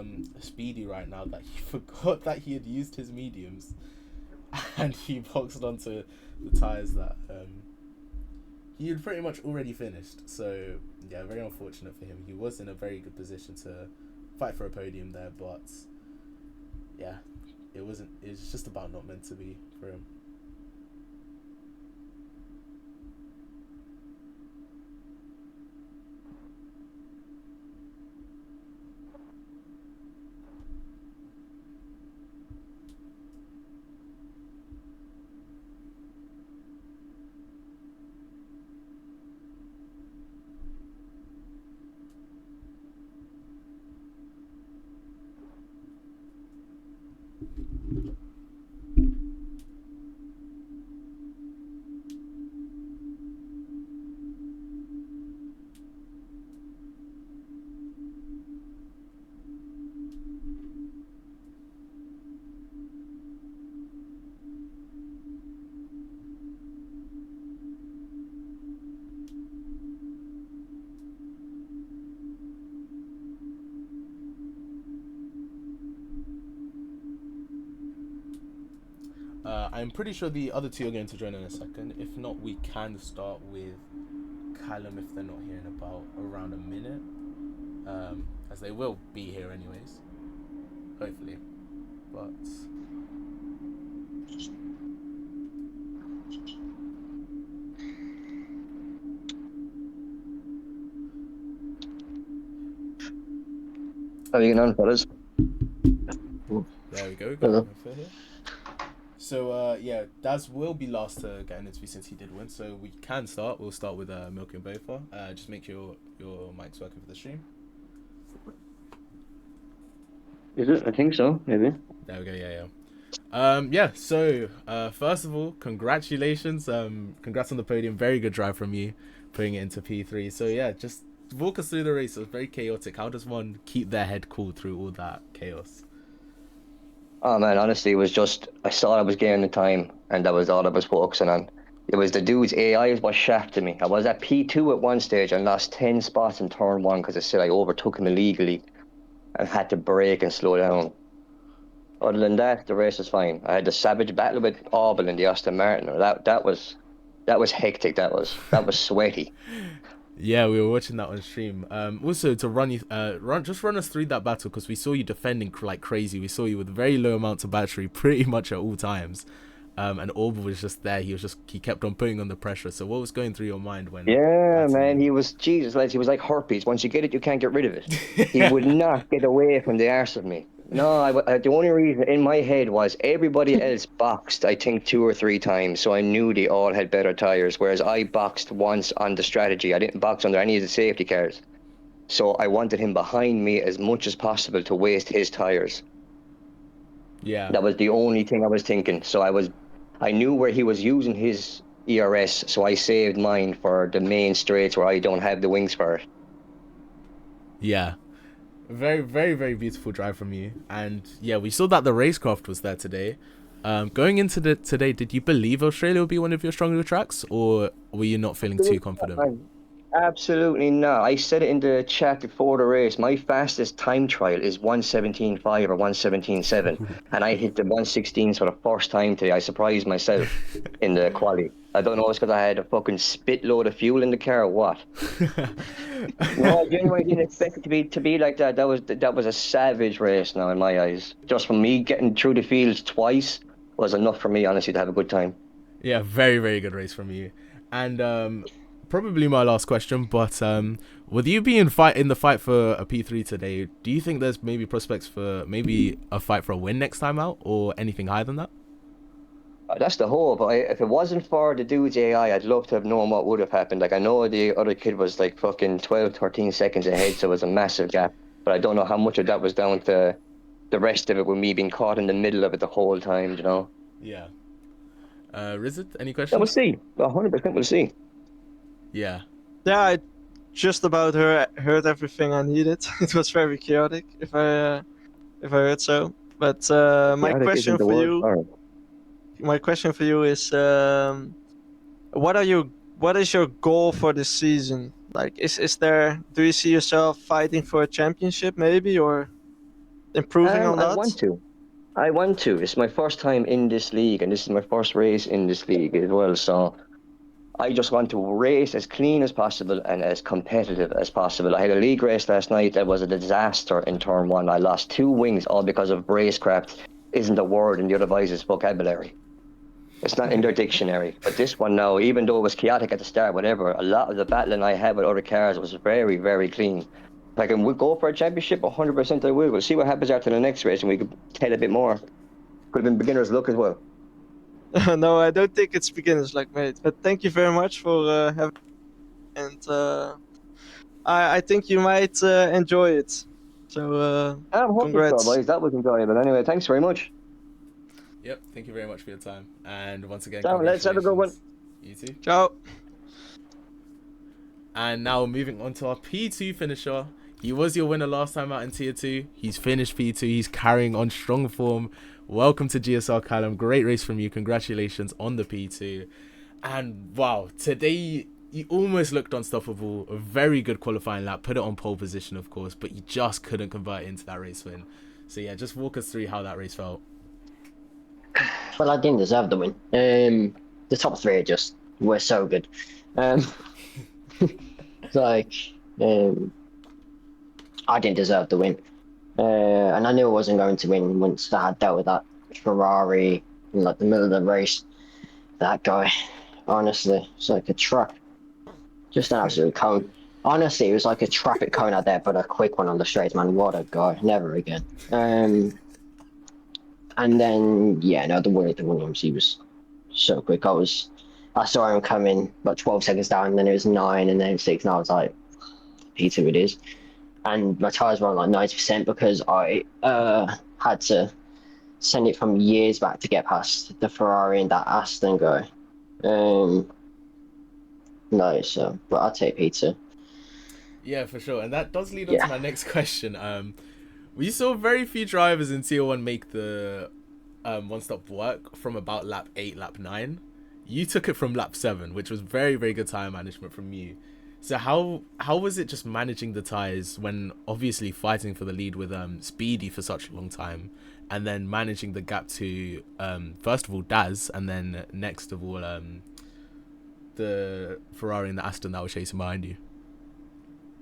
S1: Speedy right now that he forgot that he had used his mediums and he boxed onto the tyres that he had pretty much already finished. So yeah, very unfortunate for him. He was in a very good position to fight for a podium there, but yeah, it's just about not meant to be for him. I'm pretty sure the other two are going to join in a second. If not, we can start with Callum if they're not here in about around a minute. As they will be here anyways. Hopefully. But...
S5: How are you getting on, fellas?
S1: There we go. We got him over here. So, yeah, Daz will be last to get an interview since he did win. So we can start. We'll start with Milky and Bofa. Just make sure your mic's working for the stream.
S5: Is it? I think so, maybe.
S1: There we go. Yeah. So first of all, congratulations. Congrats on the podium. Very good drive from you, putting it into P3. So yeah, just walk us through the race. It was very chaotic. How does one keep their head cool through all that chaos?
S5: Oh man, honestly, it was just, I saw I was gaining the time, and that was all I was focusing on. It was the dude's AI was shafting me. I was at P2 at one stage and lost 10 spots in turn one because I said I overtook him illegally and had to brake and slow down. Other than that, the race was fine. I had the savage battle with Auburn in the Aston Martin. That was hectic. That was sweaty.
S1: Yeah, we were watching that on stream. Also to run you, run us through that battle because we saw you defending like crazy. We saw you with very low amounts of battery, pretty much at all times. And Orb was just there. He kept on putting on the pressure. So what was going through your mind when?
S5: Yeah, man, he was Jesus, lads. He was like herpes. Once you get it, you can't get rid of it. He would not get away from the arse of me. No, the only reason in my head was everybody else boxed, I think 2 or 3 times, so I knew they all had better tires, whereas I boxed once on the strategy. I didn't box under any of the safety cars. So I wanted him behind me as much as possible to waste his tires.
S1: Yeah.
S5: That was the only thing I was thinking. So I knew where he was using his ERS, so I saved mine for the main straights where I don't have the wings for it.
S1: Yeah. Very, very, very beautiful drive from you. And yeah, we saw that the racecraft was there today. Going into today, did you believe Australia would be one of your stronger tracks, or were you not feeling too confident?
S5: Absolutely not. I said it in the chat before the race. My fastest time trial is 1:17.5 or 1:17.7, and I hit the 1:16s for the first time today. I surprised myself in the quali. I don't know if it's because I had a fucking spit load of fuel in the car or what. No, I genuinely didn't expect it to be like that. That was a savage race now in my eyes. Just from me getting through the fields twice was enough for me, honestly, to have a good time.
S1: Yeah, very, very good race from you. And probably my last question, but with you being in the fight for a P3 today, do you think there's maybe prospects for maybe a fight for a win next time out, or anything higher than that?
S5: That's the hope. If it wasn't for the dude's AI, I'd love to have known what would have happened. Like, I know the other kid was like fucking 12, 13 seconds ahead, so it was a massive gap. But I don't know how much of that was down to the rest of it with me being caught in the middle of it the whole time, you know?
S1: Yeah. Rizit, any questions?
S5: Yeah, we'll see. 100% we'll see.
S1: Yeah.
S2: Yeah, I just about heard everything I needed. It was very chaotic, if I heard so. But my question for you. My question for you is, what is your goal for this season? Like, do you see yourself fighting for a championship maybe, or improving on that?
S5: I want to. It's my first time in this league, and this is my first race in this league as well. So I just want to race as clean as possible and as competitive as possible. I had a league race last night that was a disaster in turn 1. I lost 2 wings, all because of bracecraft isn't a word in the other guys' vocabulary. It's not in their dictionary. But this one now, even though it was chaotic at the start, whatever, a lot of the battling I had with other cars was very, very clean. If I can go for a championship, 100% I will. We'll see what happens after the next race, and we could tell a bit more. Could have been beginner's luck as well.
S2: No, I don't think it's beginner's luck, mate. But thank you very much for having me. And I think you might enjoy it. So, congrats.
S5: So, boys. That was enjoyable. Anyway, thanks very much.
S1: Yep, thank you very much for your time. And once again,
S5: so, let's have a good one.
S1: You too.
S2: Ciao.
S1: And now moving on to our P2 finisher. He was your winner last time out in Tier 2. He's finished P2. He's carrying on strong form. Welcome to GSR, Callum. Great race from you. Congratulations on the P2. And wow, today you almost looked unstoppable. A very good qualifying lap. Put it on pole position, of course, but you just couldn't convert it into that race win. So yeah, just walk us through how that race felt.
S6: Well, I didn't deserve the win. The top three just were so good. Um, like, um, I didn't deserve the win. And I knew I wasn't going to win once I had dealt with that Ferrari in like the middle of the race. That guy, honestly, it's like a truck, just an absolute cone. Honestly, it was like a traffic cone out there, but a quick one on the straight, man. What a guy, never again. And then yeah, no, the Williams, he was so quick. I saw him coming about 12 seconds down, and then it was 9, and then 6, and I was like, P2 it is. And my tires were on like 90% because I had to send it from years back to get past the Ferrari and that Aston guy. No, so but I'll take P2.
S1: Yeah, for sure. And that does lead on to my next question. We saw very few drivers in Tier 1 make the one-stop work from about lap 8, lap 9. You took it from lap 7, which was very, very good tire management from you. So how was it just managing the tires when obviously fighting for the lead with Speedy for such a long time, and then managing the gap to first of all Daz, and then next of all the Ferrari and the Aston that was chasing behind you?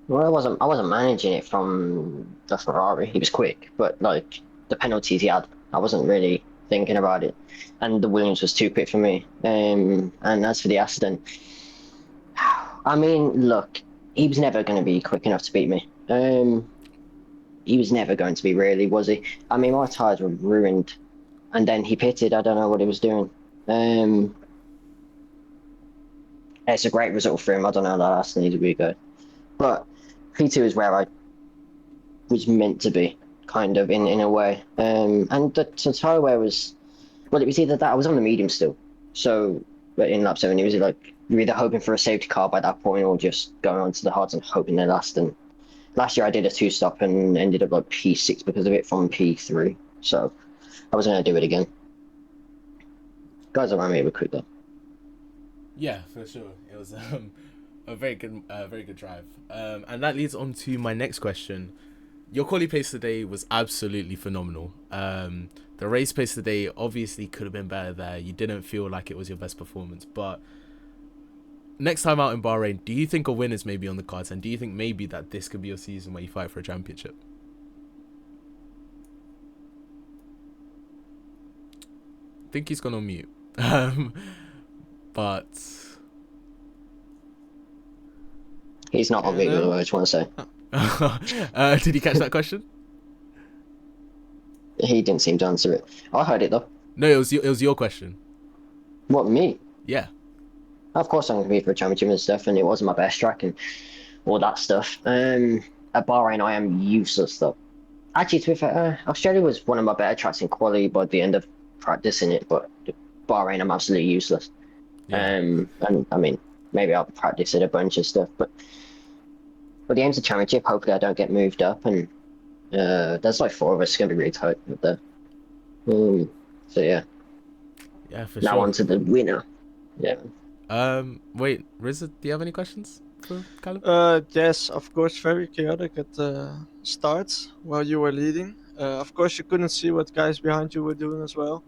S6: Well, I wasn't managing it from the Ferrari. He was quick, but like the penalties he had, I wasn't really thinking about it, and the Williams was too quick for me. And as for the Aston, I mean, look, he was never going to be quick enough to beat me. He was never going to be, really, was he? I mean, my tires were ruined, and then he pitted. I don't know what he was doing. It's a great result for him. I don't know that Aston needs to be good, but P2 is where I was meant to be, kind of in a way. And the tire wear was, well, it was either that I was on the medium still, so but in lap 7 it was like you're either hoping for a safety car by that point or just going on to the hards and hoping they last. And last year I did a 2-stop and ended up like P6 because of it from P3, so I was going to do it again. Guys around me were quick though.
S1: Yeah, for sure. It was a very good drive. And that leads on to my next question. Your quali pace today was absolutely phenomenal. The race pace today obviously could have been better there. You didn't feel like it was your best performance, but next time out in Bahrain, do you think a win is maybe on the cards, and do you think maybe that this could be your season where you fight for a championship? I think he's gone on mute. But
S6: he's not on mute, I just want to say.
S1: Did you catch that question?
S6: He didn't seem to answer it. I heard it though.
S1: No, it was your question.
S6: What, me?
S1: Yeah.
S6: Of course I'm going to be for a championship and stuff, and it wasn't my best track and all that stuff. At Bahrain I am useless though. Actually, to be fair, Australia was one of my better tracks in quali by the end of practicing it, but Bahrain I'm absolutely useless. Yeah. And I mean, maybe I'll practice it a bunch of stuff, but for the aims of championship, hopefully I don't get moved up, and there's like 4 of us. It's going to be really tight up there. So yeah.
S1: Yeah, for
S6: now
S1: sure.
S6: on to the winner. Yeah.
S1: Wait, Rizza, do you have any questions for Callum?
S2: Yes, of course, very chaotic at the start while you were leading. Of course, you couldn't see what guys behind you were doing as well.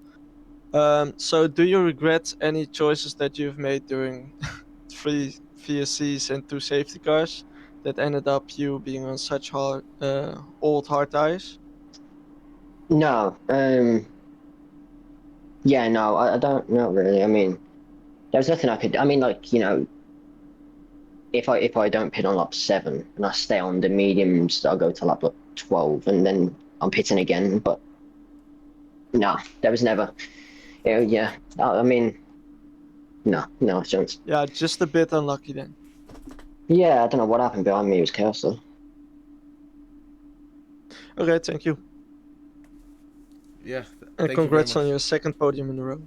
S2: So do you regret any choices that you've made during 3 VSCs and 2 safety cars that ended up you being on such old hard tires?
S6: No. Yeah, no, I don't, not really. I mean, there's nothing I could. I mean, like, you know, if I don't pit on lap 7 and I stay on the mediums, I'll go to lap 12 and then I'm pitting again. But no, there was never. Yeah, I mean, no chance.
S2: Yeah, just a bit unlucky then.
S6: Yeah, I don't know what happened behind me. It was chaos though.
S2: Okay, thank you.
S1: Yeah.
S2: And congrats on your 2nd podium in a row.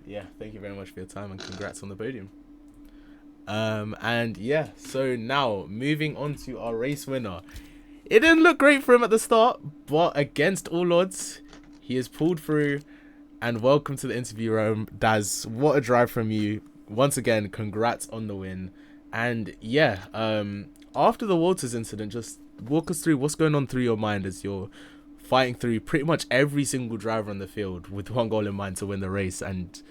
S1: Yeah, thank you very much for your time and congrats on the podium. And yeah, so now moving on to our race winner. It didn't look great for him at the start, but against all odds, he has pulled through. And welcome to the interview room, Daz. What a drive from you. Once again, congrats on the win. And yeah, after the Walters incident, just walk us through what's going on through your mind as you're fighting through pretty much every single driver on the field with one goal in mind to win the race, and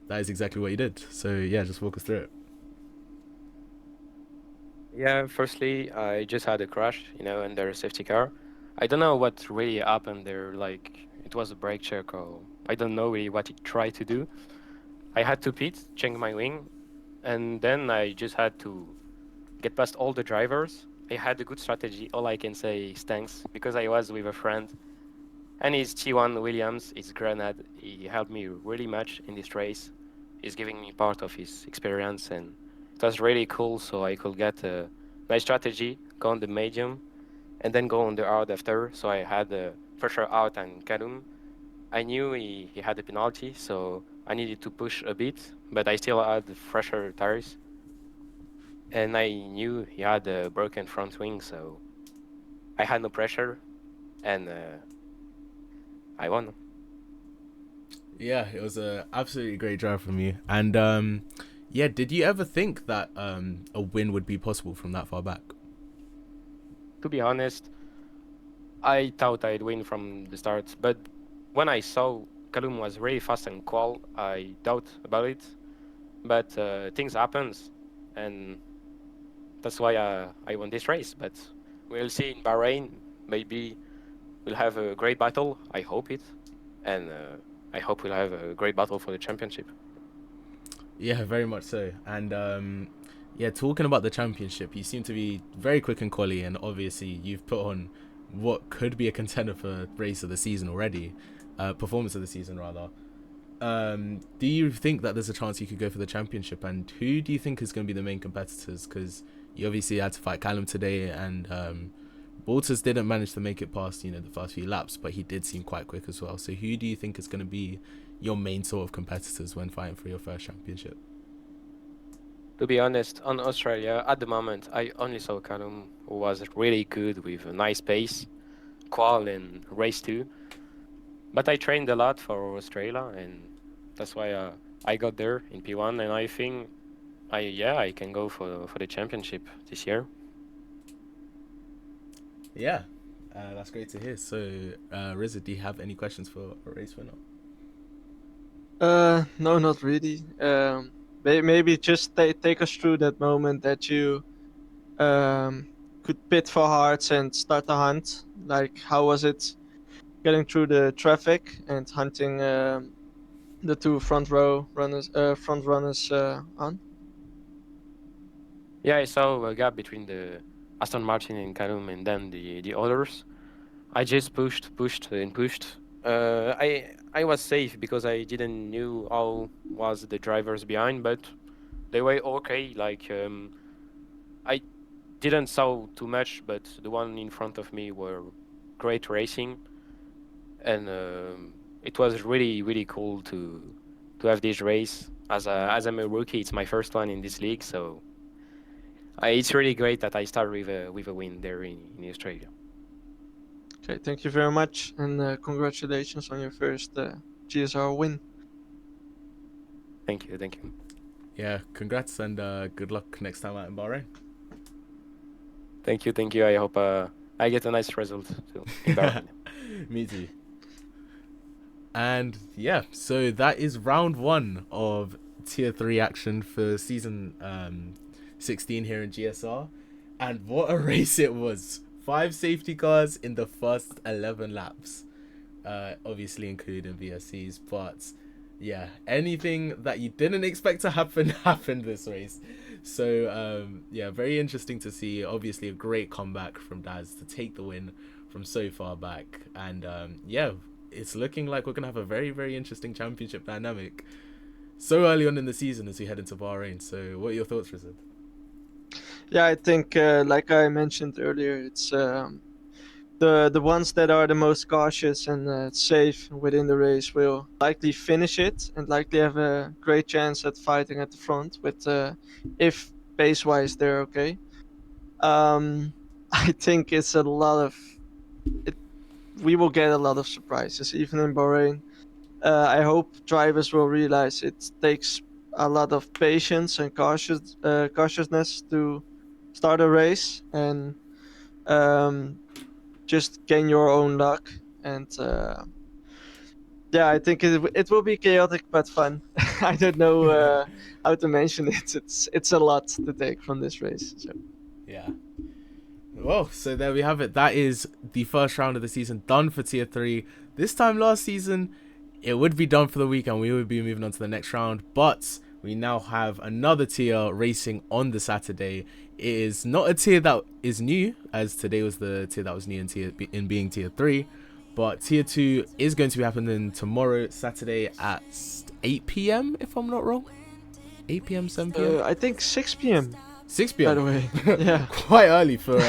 S1: that is exactly what you did. So yeah, just walk us through it.
S7: Yeah, firstly, I just had a crash, under a safety car. I don't know what really happened there. Like, it was a brake check, or I don't know really what it tried to do. I had to pit, change my wing, and then I just had to get past all the drivers. I had a good strategy. All I can say is thanks, because I was with a friend, and he's T1 Williams, he's Grenade. He helped me really much in this race. He's giving me part of his experience, and it was really cool, so I could get a nice strategy, go on the medium, and then go on the hard after. So I had the pressure out and Kadum. I knew he had a penalty, so I needed to push a bit, but I still had fresher tires. And I knew he had a broken front wing, so I had no pressure, and I won.
S1: Yeah, it was a absolutely great drive from you. And yeah, did you ever think that a win would be possible from that far back?
S7: To be honest, I thought I'd win from the start, but when I saw Kalum was really fast and qual, I doubt about it. But things happens, and that's why I won this race. But we'll see in Bahrain. Maybe we'll have a great battle. I hope it, and I hope we'll have a great battle for the championship.
S1: Yeah, very much so. And yeah, talking about the championship, you seem to be very quick and quali, and obviously you've put on what could be a contender for race of the season already, performance of the season rather. Do you think that there's a chance you could go for the championship, and who do you think is going to be the main competitors? Because you obviously had to fight Callum today, and Walters didn't manage to make it past the first few laps, but he did seem quite quick as well. So who do you think is going to be your main sort of competitors when fighting for your first championship?
S7: To be honest, on Australia, at the moment, I only saw Callum, who was really good with a nice pace, qual and race too. But I trained a lot for Australia, and that's why I got there in P1, and I think I can go for the championship this year.
S1: Yeah, that's great to hear. So, Rizza, do you have any questions for a race winner?
S2: No, not really. Maybe just take us through that moment that you could pit for hearts and start the hunt. Like, how was it getting through the traffic and hunting the two front runners on?
S7: Yeah, I saw a gap between the Aston Martin and Callum, and then the others. I just pushed and pushed. I was safe because I didn't knew how was the drivers behind, but they were okay. Like I didn't saw too much, but the one in front of me were great racing, and it was really cool to have this race. As I'm a rookie, it's my first one in this league, so it's really great that I start with a win there in Australia.
S2: Okay, thank you very much, and congratulations on your first GSR win.
S7: Thank you.
S1: Yeah, congrats and good luck next time out in Bahrain.
S7: Thank you. I hope I get a nice result too. In Bahrain.
S1: Me too. And yeah, so that is round 1 of Tier 3 action for season 16 here in GSR. And what a race it was. 5 safety cars in the first 11 laps. Obviously including VSCs, but yeah, anything that you didn't expect to happen happened this race. So yeah, very interesting to see. Obviously a great comeback from Daz to take the win from so far back. And yeah, it's looking like we're going to have a very interesting championship dynamic so early on in the season as we head into Bahrain. So what are your thoughts, Rizad?
S2: Yeah, I think like I mentioned earlier, it's the ones that are the most cautious and safe within the race will likely finish it and likely have a great chance at fighting at the front with if pace wise they're okay. I think it's a lot of it. We will get a lot of surprises even in Bahrain. I hope drivers will realize it takes a lot of patience and cautiousness to start a race and just gain your own luck. and yeah, I think it will be chaotic but fun. I don't know how to mention it. It's a lot to take from this race. So.
S1: Yeah. Well, so there we have it. That is the first round of the season done for Tier 3. This time last season, it would be done for the week and we would be moving on to the next round. But we now have another tier racing on the Saturday. It is not a tier that is new, as today was the tier that was new in being Tier 3. But Tier 2 is going to be happening tomorrow, Saturday at 8 p.m, if I'm not wrong. 8 p.m, 7 p.m?
S2: I think 6 p.m.
S1: 6
S2: By
S1: p.m.
S2: the way, yeah.
S1: Quite early for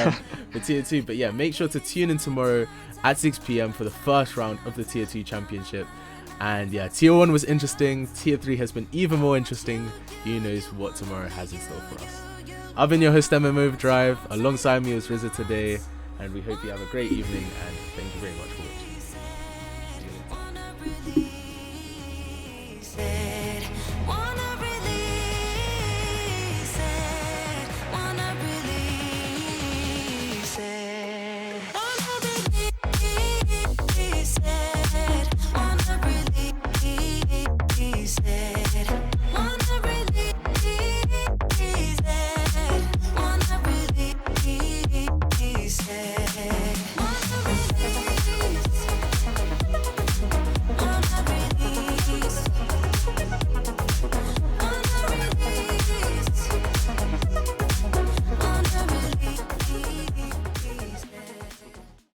S1: Tier 2. But yeah, make sure to tune in tomorrow at 6 p.m. for the first round of the Tier 2 Championship. And yeah, Tier 1 was interesting. Tier 3 has been even more interesting. Who knows what tomorrow has in store for us. I've been your host, MMO Drive. Alongside me was Rizza today. And we hope you have a great evening. And thank you very much.